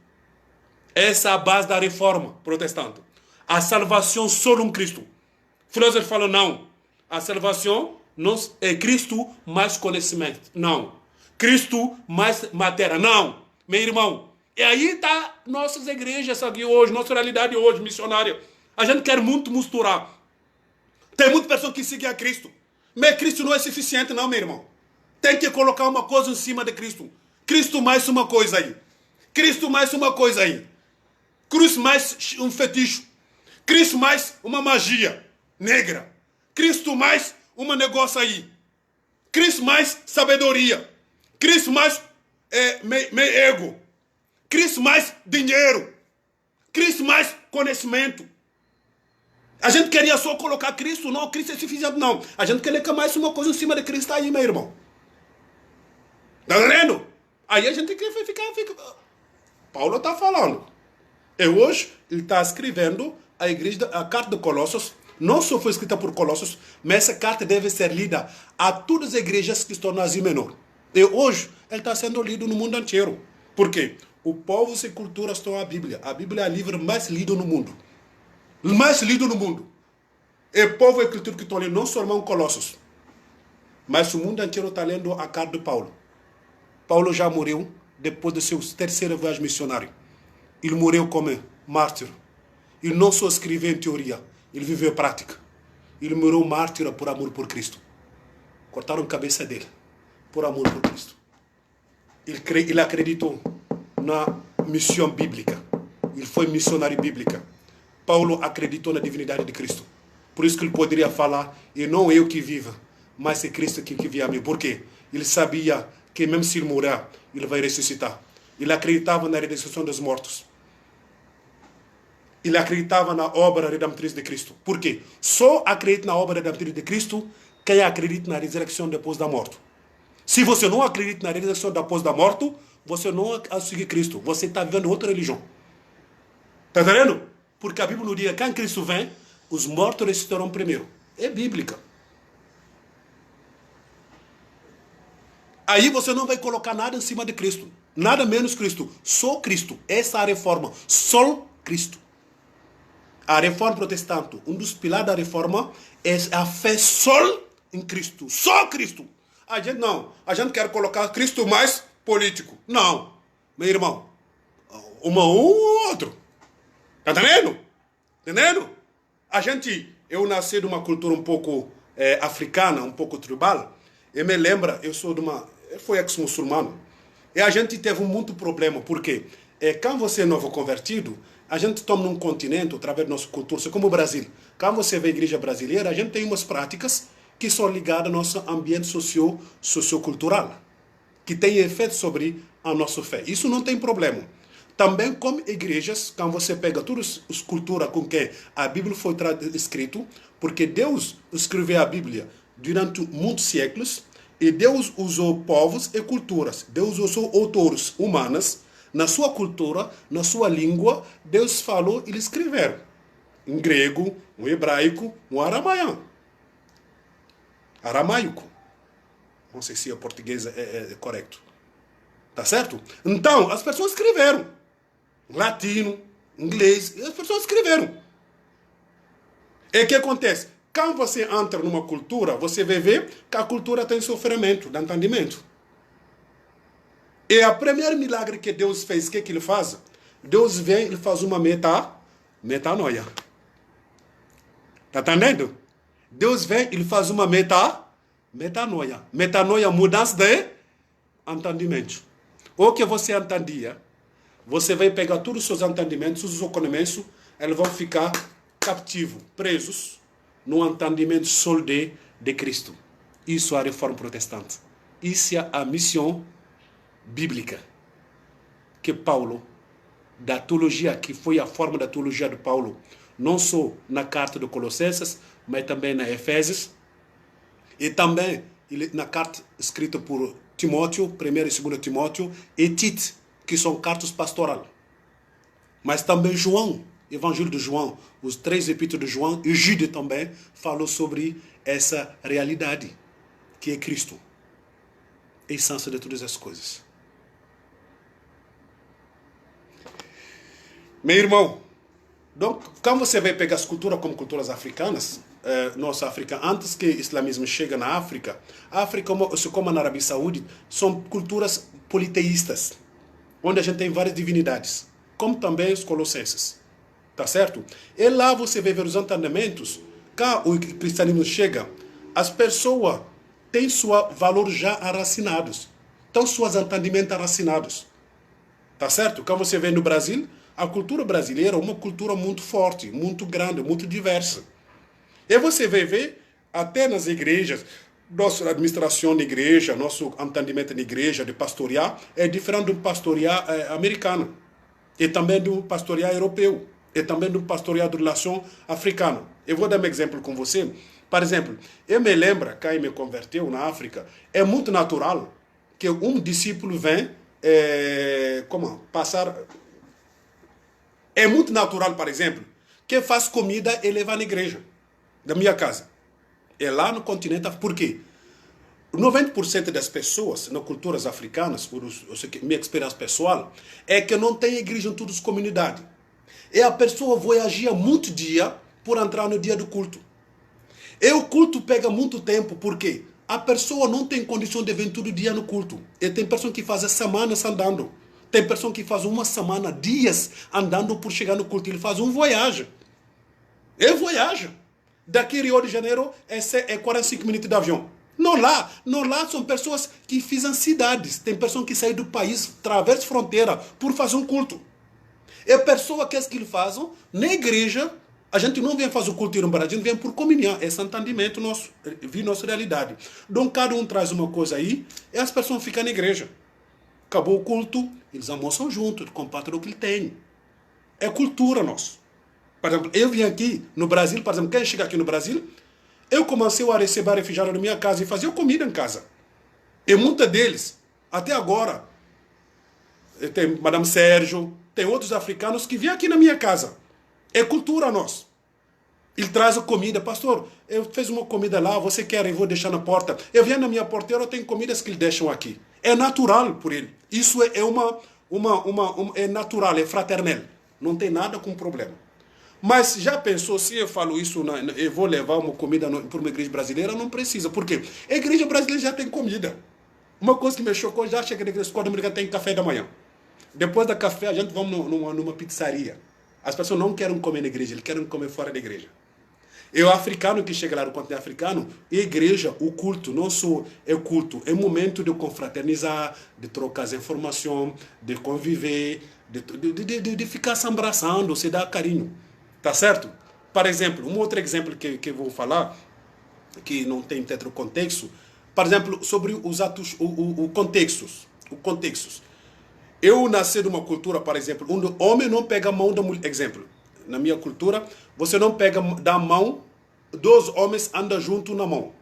Speaker 1: Essa é a base da reforma protestante. A salvação só em Cristo. Filósofos falam, não. A salvação não é Cristo mais conhecimento. Não. Cristo mais matéria. Não. Meu irmão. E aí está nossas igrejas aqui hoje, nossa realidade hoje, missionária. A gente quer muito misturar. Tem muitas pessoas que seguem a Cristo. Mas Cristo não é suficiente não, meu irmão. Tem que colocar uma coisa em cima de Cristo. Cristo mais uma coisa aí. Cristo mais uma coisa aí. Cruz mais um fetiche. Cristo mais uma magia negra. Cristo mais um negócio aí. Cristo mais sabedoria. Cristo mais ego. Cristo mais dinheiro. Cristo mais conhecimento. A gente queria só colocar Cristo. Não, Cristo é suficiente. Não. A gente quer colocar mais uma coisa em cima de Cristo aí, meu irmão. Tá vendo? Aí a gente quer ficar... Paulo está falando. E hoje ele está escrevendo a carta de Colossos. Não só foi escrita por Colossos, mas essa carta deve ser lida a todas as igrejas que estão na Ásia Menor. E hoje ele está sendo lido no mundo inteiro. Por quê? O povo e cultura estão na Bíblia. A Bíblia é o livro mais lido no mundo. Mais lido no mundo. E o povo e cultura que estão lendo não só irmão Colossos, mas o mundo inteiro está lendo a carta de Paulo. Paulo já morreu depois do seu terceiro viagem missionário. Ele morreu como mártir. Ele não só escreveu em teoria, ele viveu em prática. Ele morreu mártir por amor por Cristo. Cortaram a cabeça dele por amor por Cristo. Ele acreditou na missão bíblica. Ele foi missionário bíblico. Paulo acreditou na divindade de Cristo. Por isso que ele poderia falar, e não eu que viva, mas é Cristo que via a mim. Por quê? Ele sabia que mesmo se ele morrer, ele vai ressuscitar. Ele acreditava na ressurreição dos mortos. Ele acreditava na obra redentriz de Cristo. Por quê? Só acredita na obra redentriz de Cristo quem acredita na ressurreição depois da morte. Se você não acredita na ressurreição depois da morte, você não segue Cristo. Você está vivendo outra religião. Está entendendo? Porque a Bíblia nos diz que quando Cristo vem, os mortos ressuscitarão primeiro. É bíblica. Aí você não vai colocar nada em cima de Cristo. Nada menos Cristo. Só Cristo. Essa é a reforma. Só Cristo. A reforma protestante, um dos pilares da reforma é a fé só em Cristo. Só Cristo. A gente não. A gente quer colocar Cristo mais político. Não. Meu irmão. Ou outro. Tá entendendo? Entendendo? Eu nasci de uma cultura um pouco africana, um pouco tribal. E me lembra, eu fui ex-muçulmano. E a gente teve muito problema, porque quando você é novo convertido, a gente toma num continente, através da nossa cultura, como o Brasil. Quando você vê a igreja brasileira, a gente tem umas práticas que são ligadas ao nosso ambiente sociocultural, que tem efeito sobre a nossa fé. Isso não tem problema. Também, como igrejas, quando você pega toda a cultura com que a Bíblia foi escrita, porque Deus escreveu a Bíblia durante muitos séculos, e Deus usou povos e culturas. Deus usou autores humanos, na sua cultura, na sua língua, Deus falou e eles escreveram. Em grego, em hebraico, em aramaico. Não sei se o português é correto. Tá certo? Então, as pessoas escreveram. Latino, inglês, as pessoas escreveram. E o que acontece? Quando você entra numa cultura, você vai ver que a cultura tem sofrimento, de entendimento. E o primeiro milagre que Deus fez, o que ele faz? Deus vem e faz uma metanoia. Está entendendo? Deus vem e faz uma metanoia. Metanoia, mudança de entendimento. O que você entendia, você vai pegar todos os seus entendimentos, os seus conhecimentos, eles vão ficar cativos, presos no entendimento só de Cristo. Isso é a reforma protestante. Isso é a missão bíblica que Paulo, da teologia, que foi a forma da teologia de Paulo, não só na carta de Colossenses, mas também na Efésios, e também na carta escrita por Timóteo, 1 e 2 Timóteo, e Tito, que são cartas pastorais. Mas também João, Evangelho de João, os 3 epístolas de João, e Jude também falou sobre essa realidade, que é Cristo, a essência de todas as coisas. Meu irmão, então, quando você vai pegar as culturas como culturas africanas, nossa África, antes que o islamismo chegue na África, a África, como na Arábia Saudita, são culturas politeístas, onde a gente tem várias divindades, como também os colossenses. Tá certo? E lá você vai ver os entendimentos, quando o cristianismo chega, as pessoas têm seus valores já arracinados, têm seus entendimentos arracinados. Tá certo? Quando você vê no Brasil, a cultura brasileira é uma cultura muito forte, muito grande, muito diversa. E você vai ver, até nas igrejas, nossa administração de igreja, nosso entendimento de igreja, de pastorear, é diferente do pastorear americano. E também do pastorear europeu. E também do pastorear de relação africana. Eu vou dar um exemplo com você. Por exemplo, eu me lembro, quando eu me converteu na África, é muito natural que um discípulo vem passar... É muito natural, por exemplo, que faz comida e leva na igreja, da minha casa. É lá no continente, por quê? 90% das pessoas nas culturas africanas, minha experiência pessoal, é que não tem igreja em todas as comunidades. E a pessoa voyagia muito dia por entrar no dia do culto. E o culto pega muito tempo, por quê? A pessoa não tem condição de vir todo dia no culto. E tem pessoas que fazem semanas andando. Tem pessoas que fazem uma semana, dias, andando por chegar no culto. Ele faz um voyage. Ele voyage. Daqui Rio de Janeiro é 45 minutos de avião. Não lá são pessoas que fazem cidades. Tem pessoas que saem do país, atravessam fronteira por fazer um culto. E a pessoa que eles fazem, na igreja, A gente não vem fazer o culto no Brasil, a gente vem por comunhão. Esse entendimento nosso, vi nossa realidade. Então cada um traz uma coisa aí e as pessoas ficam na igreja. Acabou o culto, eles almoçam juntos, compartilham o que ele tem. É cultura nossa. Por exemplo, eu vim aqui no Brasil, por exemplo, quem chega aqui no Brasil, eu comecei a receber refugiados na minha casa e fazia comida em casa. E muitos deles, até agora, tem Madame Sérgio, tem outros africanos que vêm aqui na minha casa. É cultura nossa. Ele traz a comida. Pastor, eu fiz uma comida lá, você quer, eu vou deixar na porta. Eu venho na minha porteira, tem comidas que ele deixam aqui. É natural por ele. Isso é é natural, é fraternel. Não tem nada com problema. Mas já pensou, se eu falo isso, eu vou levar uma comida para uma igreja brasileira? Não precisa. Por quê? A igreja brasileira já tem comida. Uma coisa que me chocou, já chega na igreja escola americana, tem café da manhã. Depois do café, a gente vamos numa pizzaria. As pessoas não querem comer na igreja, eles querem comer fora da igreja. E o africano que chega lá no continente africano, a igreja, o culto, não só é culto, é momento de confraternizar, de trocar as informações, de conviver, de ficar se abraçando, se dar carinho. Tá certo? Por exemplo, um outro exemplo que eu vou falar, que não tem tanto contexto, por exemplo, sobre os atos, o contextos. Eu nasci numa cultura, por exemplo, onde o homem não pega a mão da mulher. Exemplo, na minha cultura, você não pega da mão, dois homens andam juntos na mão,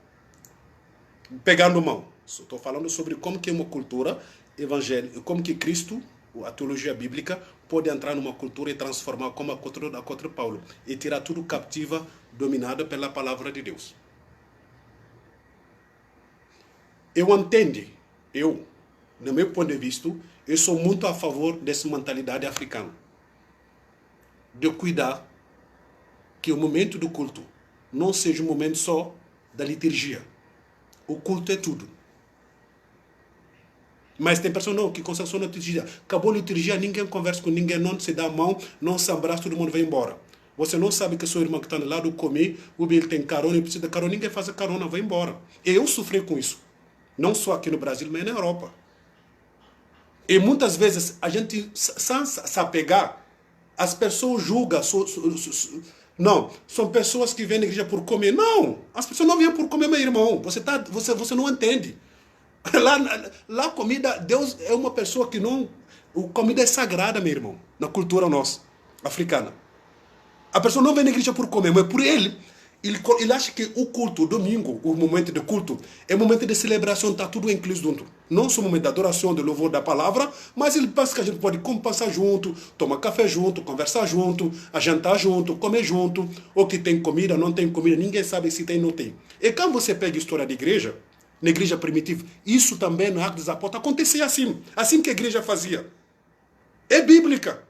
Speaker 1: pegando mão. Estou falando sobre como que é uma cultura evangélica, como que Cristo, a teologia bíblica, pode entrar numa cultura e transformar como a cultura da contra Paulo e tirar tudo cativa, dominada pela palavra de Deus. Eu entendo, no meu ponto de vista, eu sou muito a favor dessa mentalidade africana. De cuidar que o momento do culto não seja um momento só da liturgia. O culto é tudo. Mas tem pessoas não, que concentram na liturgia. Acabou a liturgia, ninguém conversa com ninguém, não se dá a mão, não se abraça, todo mundo vai embora. Você não sabe que seu irmão que está do lado comer, o ele tem carona, ele precisa de carona, ninguém faz a carona, vai embora. Eu sofri com isso. Não só aqui no Brasil, mas na Europa. E muitas vezes a gente, sem se apegar, as pessoas julgam. Não, são pessoas que vêm na igreja por comer. Não, as pessoas não vêm por comer, meu irmão. Você não entende. Lá comida, Deus é uma pessoa que não... Comida é sagrada, meu irmão, na cultura nossa, africana. A pessoa não vem na igreja por comer, mas por ele acha que o culto, o domingo, o momento de culto, é momento de celebração, está tudo incluso junto. Não só o momento de adoração, de louvor da palavra, mas ele pensa que a gente pode passar junto, tomar café junto, conversar junto, jantar junto, comer junto, ou que tem comida, não tem comida, ninguém sabe se tem ou não tem. E quando você pega a história da igreja, na igreja primitiva, isso também no Atos dos Apóstolos acontecia assim que a igreja fazia. É bíblica.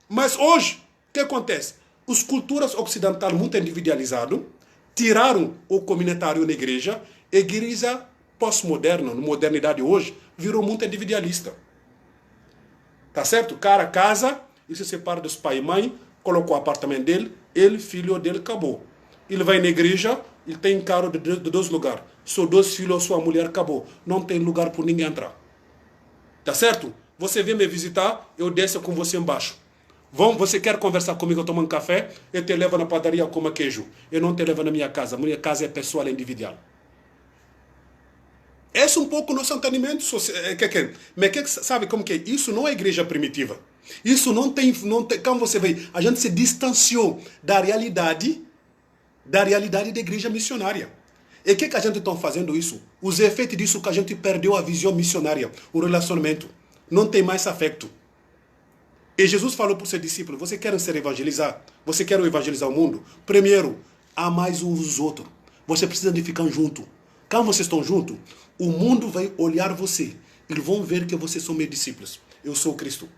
Speaker 1: Mas hoje, o que acontece? As culturas ocidentais muito individualizadas, tiraram o comunitário na igreja, e a igreja pós-moderna, na modernidade hoje, virou muito individualista. Tá certo? O cara casa, ele se separa dos pai e mãe, colocou o apartamento dele, ele, filho dele, acabou. Ele vai na igreja, ele tem carro de dois lugares. Só dois filhos, sua mulher, acabou. Não tem lugar para ninguém entrar. Tá certo? Você vem me visitar, eu desço com você embaixo. Você quer conversar comigo, eu tomo um café, eu te levo na padaria como queijo. Eu não te levo na minha casa. Minha casa é pessoal, é individual. Esse é um pouco o nosso entendimento social. Mas sabe como que é? Isso não é igreja primitiva. Isso não tem... Como você vê, a gente se distanciou da realidade da igreja missionária. E o que a gente está fazendo isso? Os efeitos disso que a gente perdeu a visão missionária, o relacionamento. Não tem mais afeto. E Jesus falou para os seus discípulos, você quer ser evangelizado? Você quer evangelizar o mundo? Primeiro, amar uns os outros. Você precisa de ficar junto. Quando vocês estão juntos, o mundo vai olhar você. Eles vão ver que vocês são meus discípulos. Eu sou Cristo.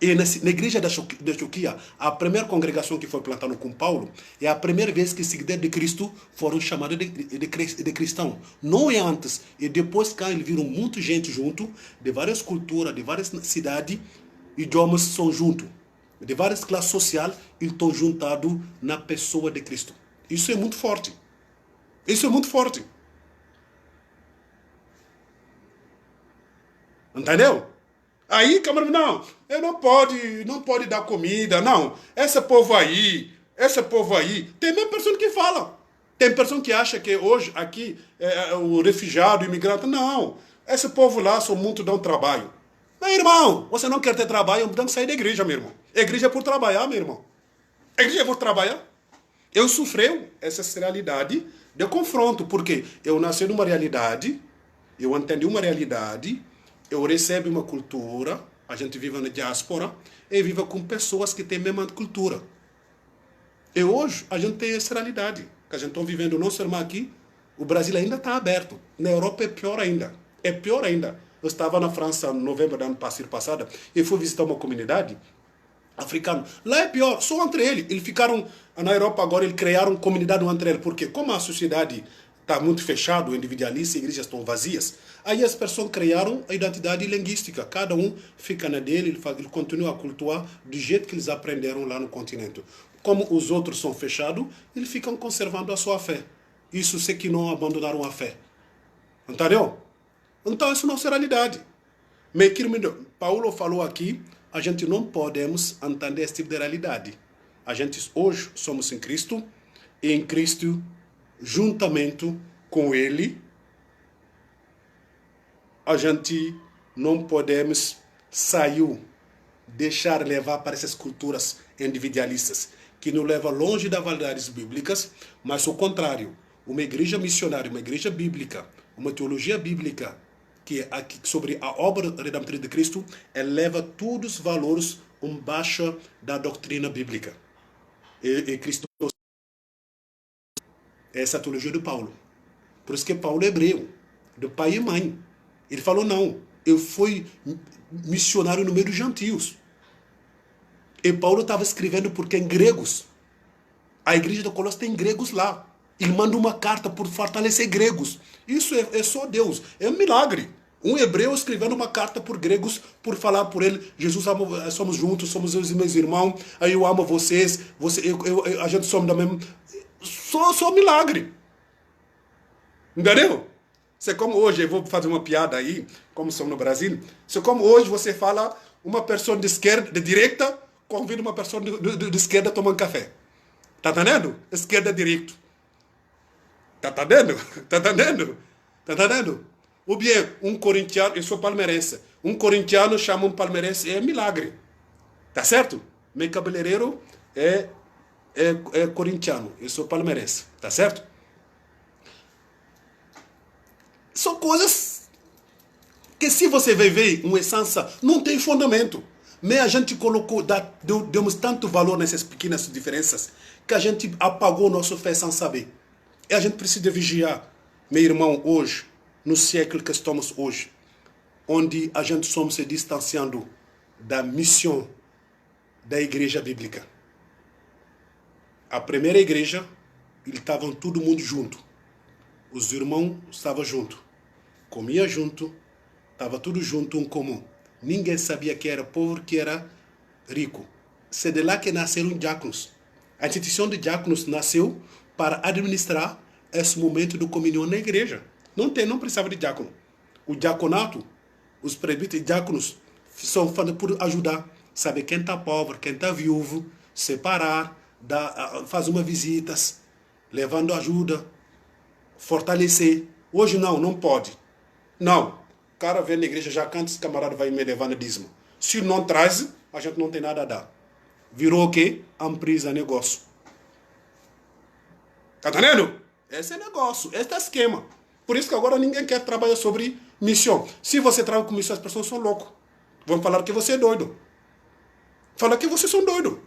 Speaker 1: E na igreja da Antioquia, a primeira congregação que foi plantada com Paulo, é a primeira vez que seguidores de Cristo foram chamados de cristão. Não é antes. E depois que eles viram muita gente junto, de várias culturas, de várias cidades, idiomas são juntos. De várias classes sociais, eles estão juntados na pessoa de Cristo. Isso é muito forte. Isso é muito forte. Entendeu? Aí, camarada, não pode dar comida, não. Esse povo aí, Esse povo aí, tem mesmo pessoa que fala. Tem pessoa que acha que hoje aqui o refugiado, o imigrante. Não. Esse povo lá só muito dão trabalho. Meu irmão, você não quer ter trabalho, então sair da igreja, meu irmão. A igreja é por trabalhar, meu irmão. A igreja é por trabalhar. Eu sofri essa realidade de confronto, porque eu nasci numa realidade, eu entendi uma realidade, eu recebo uma cultura, a gente vive na diáspora, e vive com pessoas que têm a mesma cultura. E hoje a gente tem essa realidade, que a gente está vivendo nosso irmão aqui, o Brasil ainda está aberto. Na Europa é pior ainda. É pior ainda. Eu estava na França em novembro do ano passado e fui visitar uma comunidade africana. Lá é pior, só entre eles. Eles ficaram, na Europa agora, eles criaram comunidade entre eles, porque como a sociedade está muito fechada, individualista, igrejas estão vazias, aí as pessoas criaram a identidade linguística. Cada um fica na dele, ele continua a cultuar do jeito que eles aprenderam lá no continente. Como os outros são fechados, eles ficam conservando a sua fé. Isso se que não abandonaram a fé. Entendeu? Então, isso não é realidade. Mas Paulo falou aqui, a gente não podemos entender esse tipo de realidade. A gente hoje somos em Cristo, e em Cristo, juntamente com Ele, a gente não podemos sair, deixar levar para essas culturas individualistas, que nos levam longe das verdades bíblicas, mas ao contrário, uma igreja missionária, uma igreja bíblica, uma teologia bíblica, que é sobre a obra redentora de Cristo, eleva todos os valores embaixo da doutrina bíblica. E Cristo, essa é a teologia de Paulo. Por isso que Paulo é hebreu, de pai e mãe. Ele falou, não, eu fui missionário no meio dos gentios. E Paulo estava escrevendo porque em gregos. A igreja de Colossos tem gregos lá. Ele manda uma carta por fortalecer gregos. Isso é só Deus. É um milagre. Um hebreu escrevendo uma carta por gregos, por falar por ele, Jesus, somos juntos, somos os meus irmãos, aí eu amo vocês, a gente somos da mesma... Só milagre. Entendeu? Você como hoje, eu vou fazer uma piada aí, como somos no Brasil, você como hoje você fala, uma pessoa de esquerda, de direita, convida uma pessoa de esquerda a tomar um café. Tá entendendo? Esquerda, direito. Tá entendendo? Tá entendendo? Tá entendendo? Ou bem, um corintiano, eu sou palmeirense, um corintiano chama um palmeirense, é milagre. Tá certo? Meu cabeleireiro é corintiano, eu sou palmeirense. Tá certo? São coisas que se você vai ver uma essência, não tem fundamento. Mas a gente demos tanto valor nessas pequenas diferenças que a gente apagou nossa fé sem saber. E a gente precisa vigiar, meu irmão, hoje, no século que estamos hoje, onde a gente estamos se distanciando da missão da igreja bíblica. A primeira igreja, eles estavam todo mundo junto. Os irmãos estavam juntos. Comia junto, estava tudo junto, um comum. Ninguém sabia que era pobre, que era rico. É de lá que nasceram diáconos. A instituição de diáconos nasceu para administrar esse momento de comunhão na igreja. Não precisava de diácono. O diaconato, os presbíteros e diáconos são feitos por ajudar. Saber quem está pobre, quem está viúvo, separar, fazer uma visitas, levando ajuda, fortalecer. Hoje não pode. Não. O cara vem na igreja, já canta, esse camarada vai me levar no dízimo. Se não traz, a gente não tem nada a dar. Virou o quê? Empresa, negócio. Tá entendendo? Esse é negócio, esse é esquema. Por isso que agora ninguém quer trabalhar sobre missão. Se você trabalha com missão, as pessoas são loucos. Vão falar que você é doido. Falar que vocês são doidos.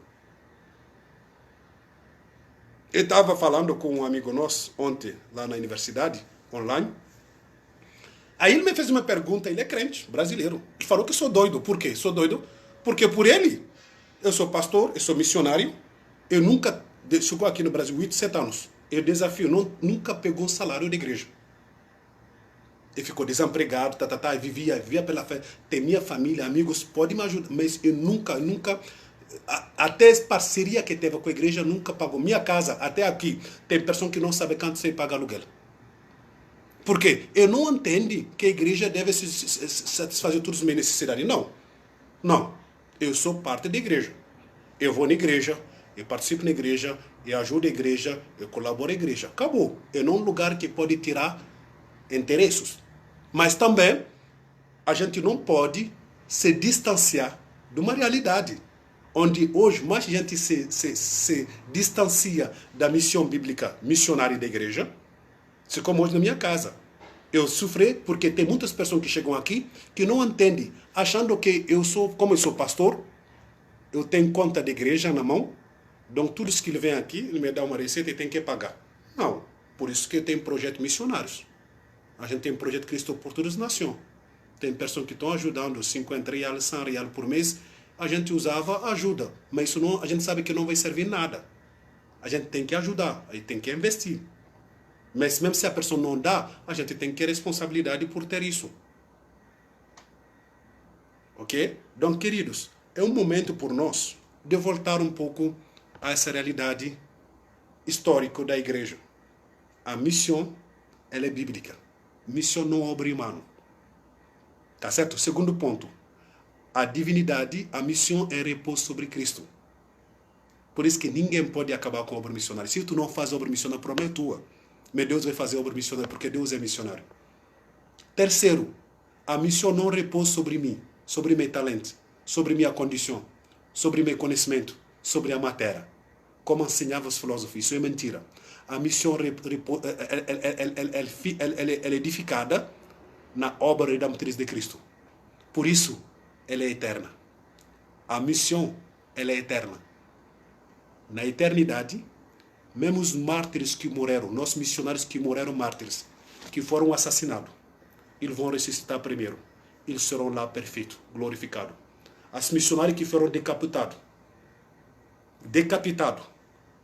Speaker 1: Eu estava falando com um amigo nosso ontem, lá na universidade, online. Aí ele me fez uma pergunta, ele é crente, brasileiro. Ele falou que sou doido. Por quê? Sou doido porque por ele, eu sou pastor, eu sou missionário, eu nunca, chegou aqui no Brasil 8, 7 anos. Eu desafio, nunca pegou um salário de igreja. Ele ficou desempregado, vivia pela fé. Tem minha família, amigos, pode me ajudar, mas eu nunca, até a parceria que teve com a igreja, nunca pagou. Minha casa, até aqui, tem pessoa que não sabe quanto você paga aluguel. Por quê? Eu não entendo que a igreja deve satisfazer todas as minhas necessidades. Não. Eu sou parte da igreja. Eu vou na igreja, eu participo na igreja, eu ajudo a igreja, eu colaboro a igreja. Acabou. É não um lugar que pode tirar interesses. Mas também, a gente não pode se distanciar de uma realidade. Onde hoje mais gente se distancia da missão bíblica missionária da igreja. Se como hoje na minha casa. Eu sofri porque tem muitas pessoas que chegam aqui que não entendem, achando que como eu sou pastor, eu tenho conta de igreja na mão, então tudo que ele vem aqui, ele me dá uma receita e tem que pagar. Não, por isso que eu tenho projetos missionários. A gente tem um projeto Cristo por todas as nações. Tem pessoas que estão ajudando, 50 reais, 100 reais por mês, a gente usava ajuda, mas isso não, a gente sabe que não vai servir nada. A gente tem que ajudar, aí tem que investir. Mas mesmo se a pessoa não dá, a gente tem que ter responsabilidade por ter isso. Ok? Então, queridos, é um momento por nós de voltar um pouco a essa realidade histórica da igreja. A missão, ela é bíblica. Missão não abre mão. Tá certo? Segundo ponto. A divindade, a missão é repouso sobre Cristo. Por isso que ninguém pode acabar com a obra missionária. Se tu não faz obra missionária, a problema é tua. Mas Deus vai fazer obra missionária porque Deus é missionário. Terceiro, a missão não repousa sobre mim, sobre meu talento, sobre minha condição, sobre meu conhecimento, sobre a matéria. Como ensinavam os filósofos, isso é mentira. A missão é edificada na obra redentriz de Cristo. Por isso, ela é eterna. A missão, ela é eterna. Na eternidade, mesmo os mártires que morreram, nossos missionários que morreram mártires, que foram assassinados, eles vão ressuscitar primeiro. Eles serão lá perfeitos, glorificados. Os missionários que foram decapitados,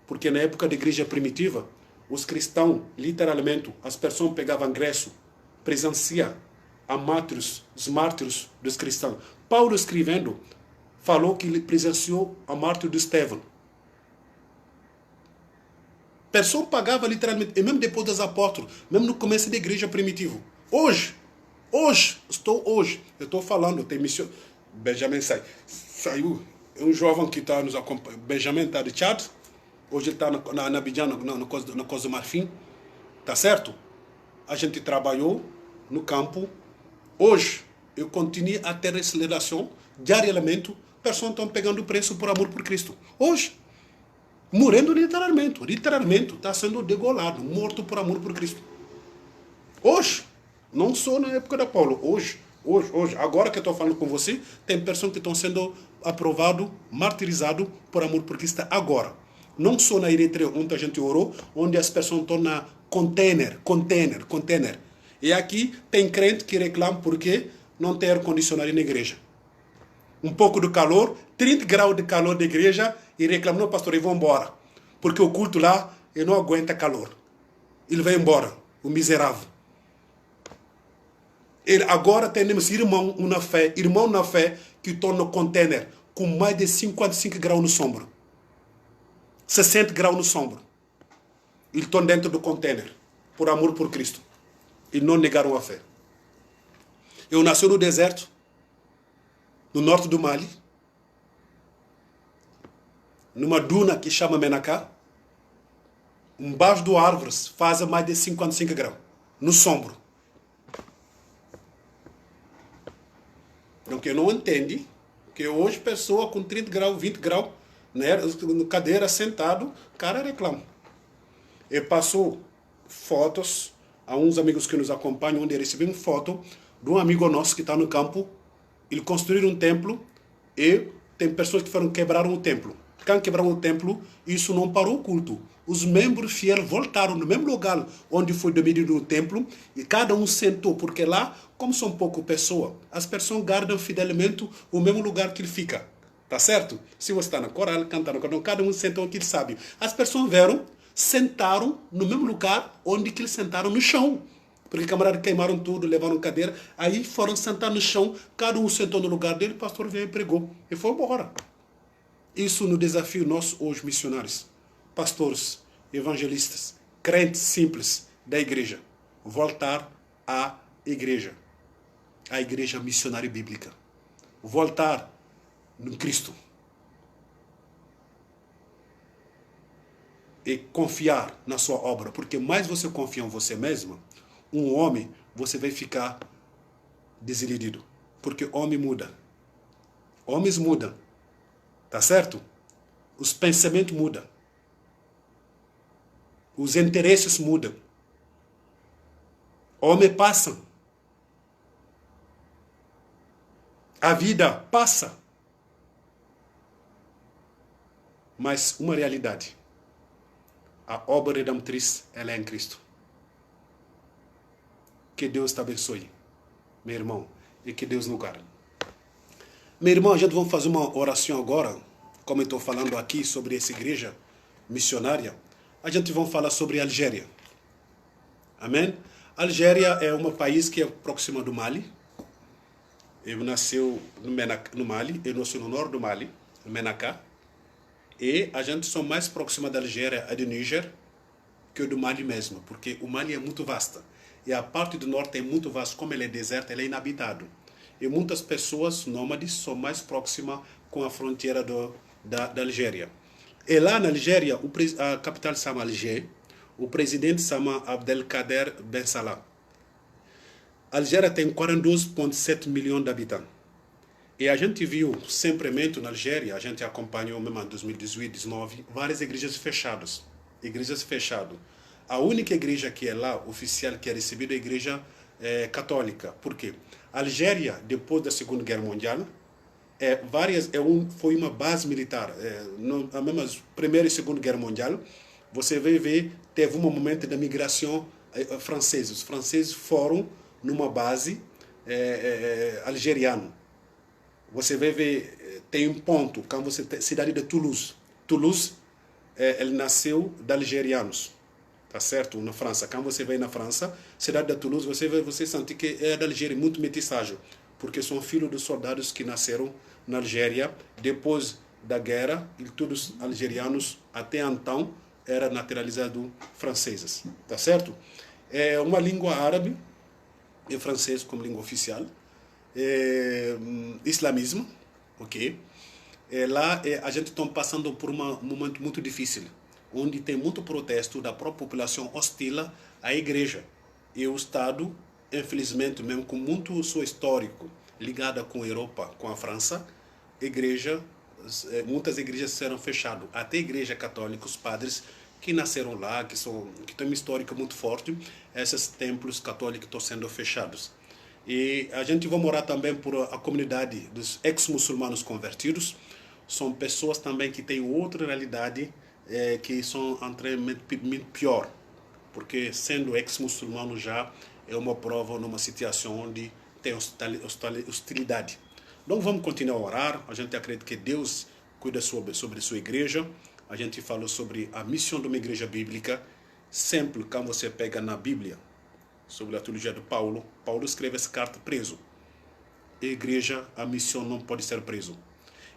Speaker 1: porque na época da igreja primitiva, os cristãos, literalmente, as pessoas pegavam ingresso, presenciavam os mártires dos cristãos. Paulo escrevendo, falou que ele presenciou a mártir de Estevão. Pessoa pagava literalmente, e mesmo depois dos apóstolos, mesmo no começo da igreja primitiva. Hoje, eu estou falando, tem missão. Benjamin saiu, é um jovem que está nos acompanhando. Benjamin está de Tchad, hoje ele está na Abidjan, na Costa do Marfim, tá certo? A gente trabalhou no campo. Hoje, eu continuo a ter essa relação, diariamente, pessoas estão pegando preço por amor por Cristo. Hoje. Morrendo literalmente, está sendo degolado, morto por amor por Cristo. Hoje, não só na época da Paulo, hoje, agora que eu estou falando com você, tem pessoas que estão sendo aprovadas, martirizadas por amor por Cristo agora. Não só na Eritreia, onde a gente orou, onde as pessoas estão na container. E aqui tem crente que reclama porque não tem ar-condicionado na igreja. Um pouco do calor, 30 graus de calor da igreja, e reclama, não, pastor, eu vou embora. Porque o culto lá, eu não aguenta calor. Ele vai embora, o miserável. Agora temos irmão na fé, que estão no container, com mais de 55 graus no sombra. 60 graus no sombra. Eles estão dentro do container, por amor por Cristo. E não negaram a fé. Eu nasci no deserto, no norte do Mali, numa duna que chama Menacá, embaixo de árvores, faz mais de 55 graus, no sombro. Então, quem não entende, que hoje pessoa com 30 graus, 20 graus, né, na cadeira, sentado, cara reclama. E passou fotos a uns amigos que nos acompanham, onde recebemos foto de um amigo nosso que está no campo. Ele construiu um templo e tem pessoas que quebraram o templo. Quando quebraram o templo, isso não parou o culto. Os membros fiéis voltaram no mesmo lugar onde foi dominido o templo e cada um sentou, porque lá, como são poucas pessoas, as pessoas guardam fidelmente o mesmo lugar que ele fica. Tá certo? Se você está na coral, cantando, cada um sentou onde ele sabe. As pessoas sentaram no mesmo lugar onde que eles sentaram no chão. Porque camaradas queimaram tudo, levaram cadeira, aí foram sentar no chão, cada um sentou no lugar dele, o pastor veio e pregou. E foi embora. Isso no desafio nosso hoje, missionários, pastores, evangelistas, crentes simples da igreja. Voltar à igreja. A igreja missionária bíblica. Voltar no Cristo. e confiar na sua obra, porque mais você confia em você mesmo, um homem, você vai ficar desiludido, porque homem muda. Homens mudam, tá certo? Os pensamentos mudam. Os interesses mudam. Homens passam. A vida passa. Mas uma realidade. A obra redentriz, ela é em Cristo. Que Deus te abençoe, meu irmão, e que Deus nos guarde. Meu irmão, a gente vai fazer uma oração agora, como eu estou falando aqui sobre essa igreja missionária. A gente vai falar sobre a Algéria. Amém? A Algéria é um país que é próximo do Mali. Eu nasceu no Mali, eu nasci no norte do Mali, no Menacá. E a gente só mais próxima da Algéria e do Níger que o do Mali mesmo, porque o Mali é muito vasto. E a parte do norte é muito vasta, como ele é deserto, ele é inabitado. E muitas pessoas nômades são mais próximas com a fronteira da Algéria. E lá na Algéria, a capital se chama Alger, o presidente se chama Abdelkader Ben Salah. A Algéria tem 42,7 milhões de habitantes. E a gente viu sempre na Algéria, a gente acompanhou mesmo em 2018, 2019, várias igrejas fechadas. Igrejas fechadas. A única igreja que é lá, oficial, que é recebida é a igreja católica. Por quê? A Algéria, depois da Segunda Guerra Mundial, foi uma base militar. Na mesma Primeira e Segunda Guerra Mundial, você vai ver, teve um momento da migração francesa. Os franceses foram numa base algeriana. Você vai ver, tem um ponto, quando você tem cidade de Toulouse. Toulouse, ele nasceu de algerianos, tá certo? Na França. Quando você vai na França, cidade de Toulouse, você sente que é da Algéria, muito mestiçagem, porque são filhos dos soldados que nasceram na Algéria depois da guerra, e todos algerianos até então eram naturalizados franceses, tá certo? É uma língua árabe e francês como língua oficial. Islamismo, ok? Lá a gente está passando por um momento muito difícil, onde tem muito protesto da própria população hostil à igreja. E o Estado, infelizmente, mesmo com muito seu histórico ligado com a Europa, com a França, muitas igrejas serão fechadas. Até a igreja católica, os padres que nasceram lá, que têm uma história muito forte, esses templos católicos estão sendo fechados. E a gente vai morar também por a comunidade dos ex-muçulmanos convertidos. São pessoas também que têm outra realidade, que são muito pior. Porque sendo ex-muçulmano já é uma prova numa situação onde tem hostilidade. Então vamos continuar a orar. A gente acredita que Deus cuida sobre sua igreja. A gente falou sobre a missão de uma igreja bíblica. Sempre quando você pega na Bíblia, sobre a teologia de Paulo, Paulo escreve essa carta preso. A igreja, a missão não pode ser preso.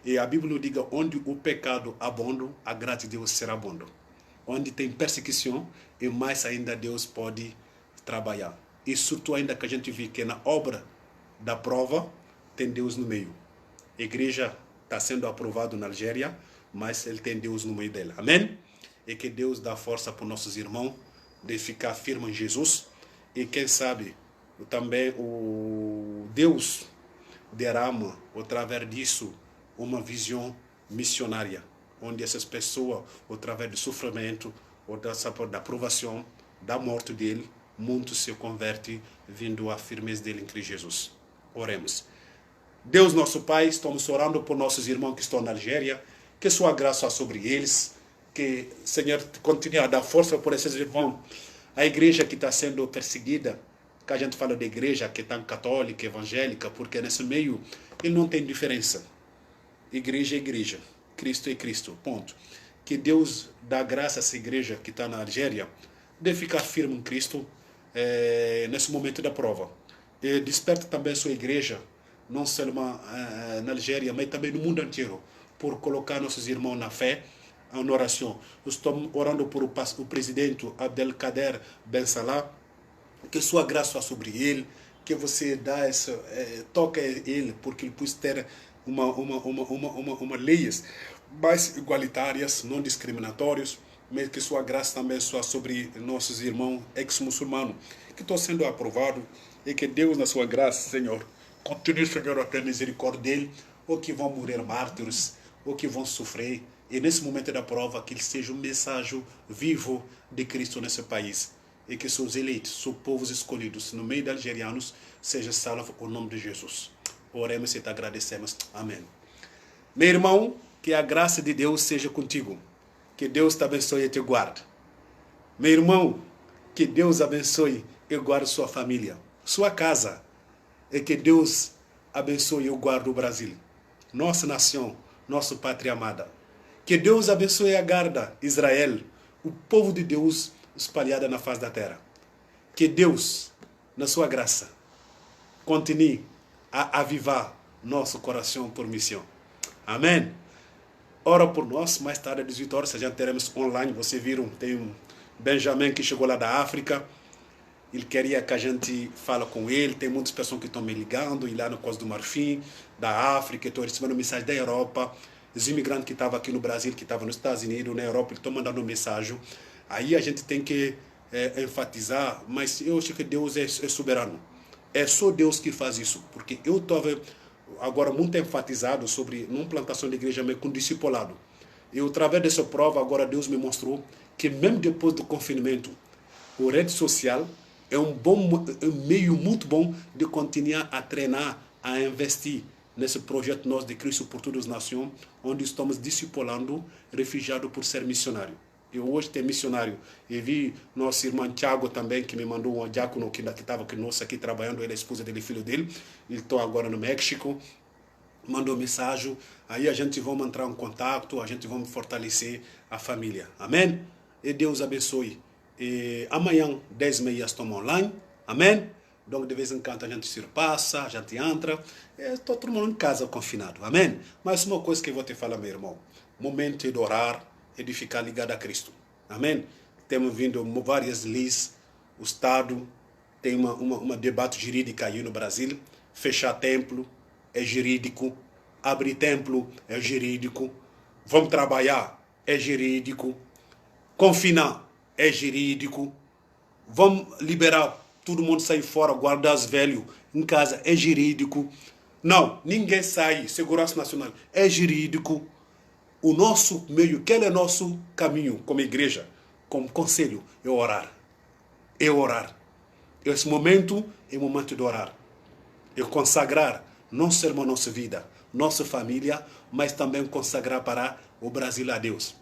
Speaker 1: E a Bíblia diz, onde o pecado abunda, a graça de Deus será abunda. Onde tem perseguição, e mais ainda Deus pode trabalhar. E surtout ainda que a gente vê que na obra da prova, tem Deus no meio. A igreja está sendo aprovada na Algéria, mas ele tem Deus no meio dela. Amém? E que Deus dá força para nossos irmãos de ficar firme em Jesus. E quem sabe também o Deus derrama, através disso, uma visão missionária, onde essas pessoas, através do sofrimento, ou da aprovação, da morte dele, muitos se convertem, vindo à firmeza dele em Cristo Jesus. Oremos. Deus nosso Pai, estamos orando por nossos irmãos que estão na Algéria, que sua graça sobre eles, que, Senhor, continue a dar força por esses irmãos. A igreja que está sendo perseguida, que a gente fala de igreja que está católica, evangélica, porque nesse meio ele não tem diferença. Igreja é igreja, Cristo é Cristo, ponto. Que Deus dá graça a essa igreja que está na Algéria de ficar firme em Cristo nesse momento da prova. E desperta também a sua igreja, não só na Algéria, mas também no mundo inteiro, por colocar nossos irmãos na fé, na oração. Estamos orando por o presidente Abdelkader Ben Salah, que sua graça sobre ele, que você dá toca ele, porque ele possa ter uma leis mais igualitárias, não discriminatórias, mas que sua graça também seja sobre nossos irmãos ex-muçulmanos, que estão sendo aprovados, e que Deus, na sua graça, Senhor, continue, Senhor, a ter misericórdia dele, ou que vão morrer mártires, ou que vão sofrer, e nesse momento da prova, que ele seja um mensagem vivo de Cristo nesse país, e que seus eleitos, seus povos escolhidos, no meio de algerianos, seja salvo o nome de Jesus. Oremos e te agradecemos. Amém. Meu irmão, que a graça de Deus seja contigo. Que Deus te abençoe e te guarde. Meu irmão, que Deus abençoe e guarde sua família, sua casa. E que Deus abençoe e guarde o Brasil, nossa nação, nossa pátria amada. Que Deus abençoe e guarde Israel, o povo de Deus espalhado na face da terra. Que Deus, na sua graça, continue a avivar nosso coração por missão. Amém? Ora por nós, mais tarde às 18 horas, a gente teremos online. Vocês viram, tem um Benjamin que chegou lá da África. Ele queria que a gente fale com ele. Tem muitas pessoas que estão me ligando, e lá no Costa do Marfim, da África, estou recebendo mensagem da Europa. Os imigrantes que estavam aqui no Brasil, que estavam nos Estados Unidos, na Europa, eles estão mandando mensagem. Aí a gente tem que enfatizar, mas eu acho que Deus é soberano. É só Deus que faz isso, porque eu estava agora muito enfatizado sobre uma plantação de igreja meio com discipulado. E através dessa prova, agora Deus me mostrou que mesmo depois do confinamento, a rede social é um meio muito bom de continuar a treinar, a investir nesse projeto nosso de Cristo por todas as nações, onde estamos discipulando refugiados por ser missionário. Eu hoje tenho missionário. E vi nosso irmão Tiago também, que me mandou um diácono que estava conosco aqui trabalhando, ele é a esposa dele, filho dele. Ele está agora no México. Mandou mensagem. Aí a gente vai entrar em contato, a gente vai fortalecer a família. Amém? E Deus abençoe. E amanhã, 10h30, estamos online. Amém? Então, de vez em quando a gente se passa, a gente entra. Está todo mundo em casa confinado. Amém? Mas uma coisa que eu vou te falar, meu irmão. Momento de orar e de ficar ligado a Cristo. Amém? Temos vindo várias leis. O Estado tem uma debate jurídica aí no Brasil. Fechar templo é jurídico. Abrir templo é jurídico. Vamos trabalhar é jurídico. Confinar é jurídico. Vamos liberar todo mundo sair fora, guardar os velhos em casa é jurídico. Não, ninguém sai. Segurança Nacional é jurídico. O nosso meio, que é nosso caminho como igreja, como conselho, é orar. É orar. Esse momento é o momento de orar. É consagrar não só a nossa vida, nossa família, mas também consagrar para o Brasil a Deus.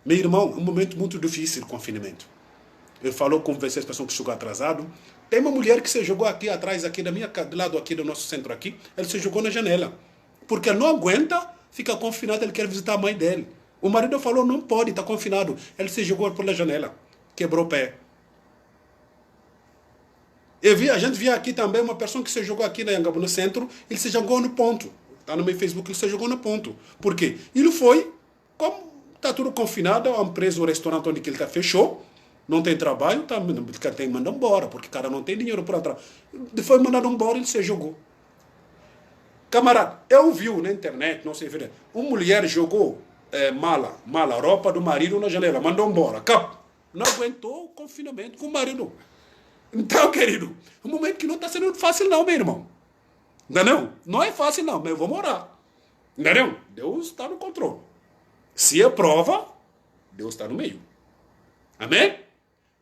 Speaker 1: Meu irmão, é um momento muito difícil o confinamento. Eu falo com vocês, pessoas que chegou atrasado. Tem uma mulher que se jogou aqui atrás, aqui do lado aqui do nosso centro aqui. Ela se jogou na janela. Porque ela não aguenta ficar confinada, ele quer visitar a mãe dele. O marido falou, não pode, está confinado. Ele se jogou pela janela. Quebrou o pé. A gente via aqui também uma pessoa que se jogou aqui na Anhangabu, no centro. Ele se jogou no ponto. Está no meu Facebook, ele se jogou no ponto. Por quê? Ele foi, como está tudo confinado, a empresa, o restaurante onde ele está fechou. Não tem trabalho, tá, o cara tem que mandar embora, porque o cara não tem dinheiro para atrás. Foi mandado embora, ele se jogou. Camarada, eu vi na internet, não sei, uma mulher jogou mala, roupa do marido na janela, mandou embora. Não aguentou o confinamento com o marido. Então, querido, um momento que não está sendo fácil não, meu irmão. Entendeu? Não é fácil não, mas eu vou morar. Entendeu? Deus está no controle. Se é prova, Deus está no meio. Amém?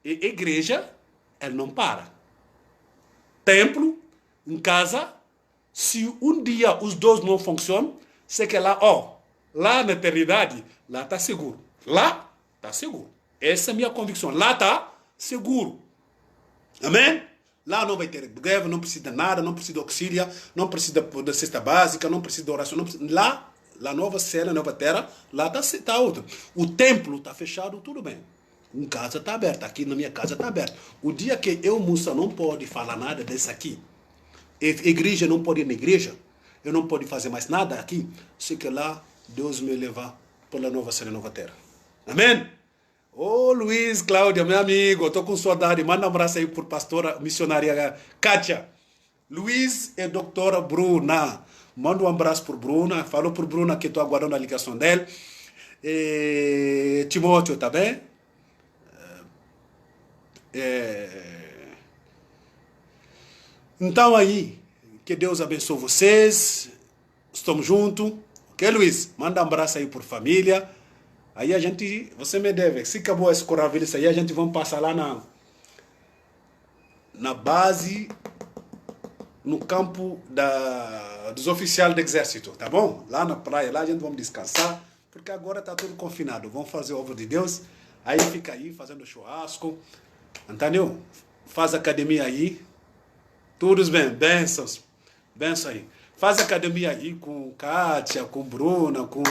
Speaker 1: E igreja, ela não para. Templo, em casa, se um dia os dois não funcionam, sei que lá, lá na eternidade, lá está seguro. Lá está seguro. Essa é a minha convicção. Lá está seguro. Amém? Lá não vai ter greve, não precisa de nada, não precisa de auxílio, não precisa da cesta básica, não precisa de oração. Não precisa, lá nova cela, nova terra, lá está outra. O templo está fechado, tudo bem. Em casa está aberta, aqui na minha casa está aberta. O dia que eu, moça, não pode falar nada desse aqui, igreja não pode ir na igreja, eu não pode fazer mais nada aqui, sei que lá Deus me levar pela nova cela, nova terra. Amém? Ô Luiz, Cláudia, meu amigo, estou com saudade. Manda um abraço aí por pastora missionária Kátia. Luiz e doutora Bruna. Manda um abraço por Bruna. Falou por Bruna que estou aguardando a ligação dela. Timóteo, tá bem? Então aí, que Deus abençoe vocês. Estamos juntos. Ok, Luiz? Manda um abraço aí por família. Aí a gente, você me deve. Se acabou esse coronavírus aí, a gente vai passar lá na base, no campo dos oficiais do exército, tá bom? Lá na praia, lá a gente vamos descansar, porque agora tá tudo confinado. Vamos fazer a obra de Deus. Aí fica aí fazendo churrasco. Entendeu? Faz academia aí. Todos bem, bênçãos. Bênção aí. Faz academia aí com Kátia, com Bruna, com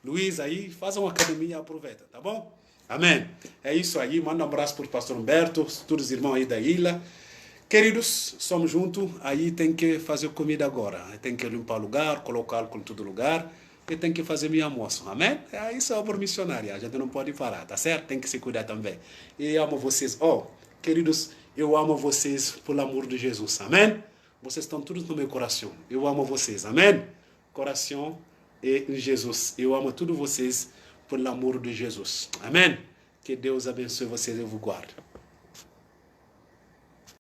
Speaker 1: Luiz aí. Faz uma academia e aproveita, tá bom? Amém. É isso aí. Manda um abraço para o pastor Humberto, todos os irmãos aí da ilha. Queridos, somos juntos. Aí tem que fazer comida agora. Tem que limpar o lugar, colocar álcool em todo lugar. E tem que fazer meu almoço. Amém? Isso é obra missionária. A gente não pode parar, tá certo? Tem que se cuidar também. E amo vocês. Queridos, eu amo vocês pelo amor de Jesus. Amém? Vocês estão todos no meu coração. Eu amo vocês. Amém? Coração e Jesus. Eu amo todos vocês pelo amor de Jesus. Amém? Que Deus abençoe vocês e vos guarde.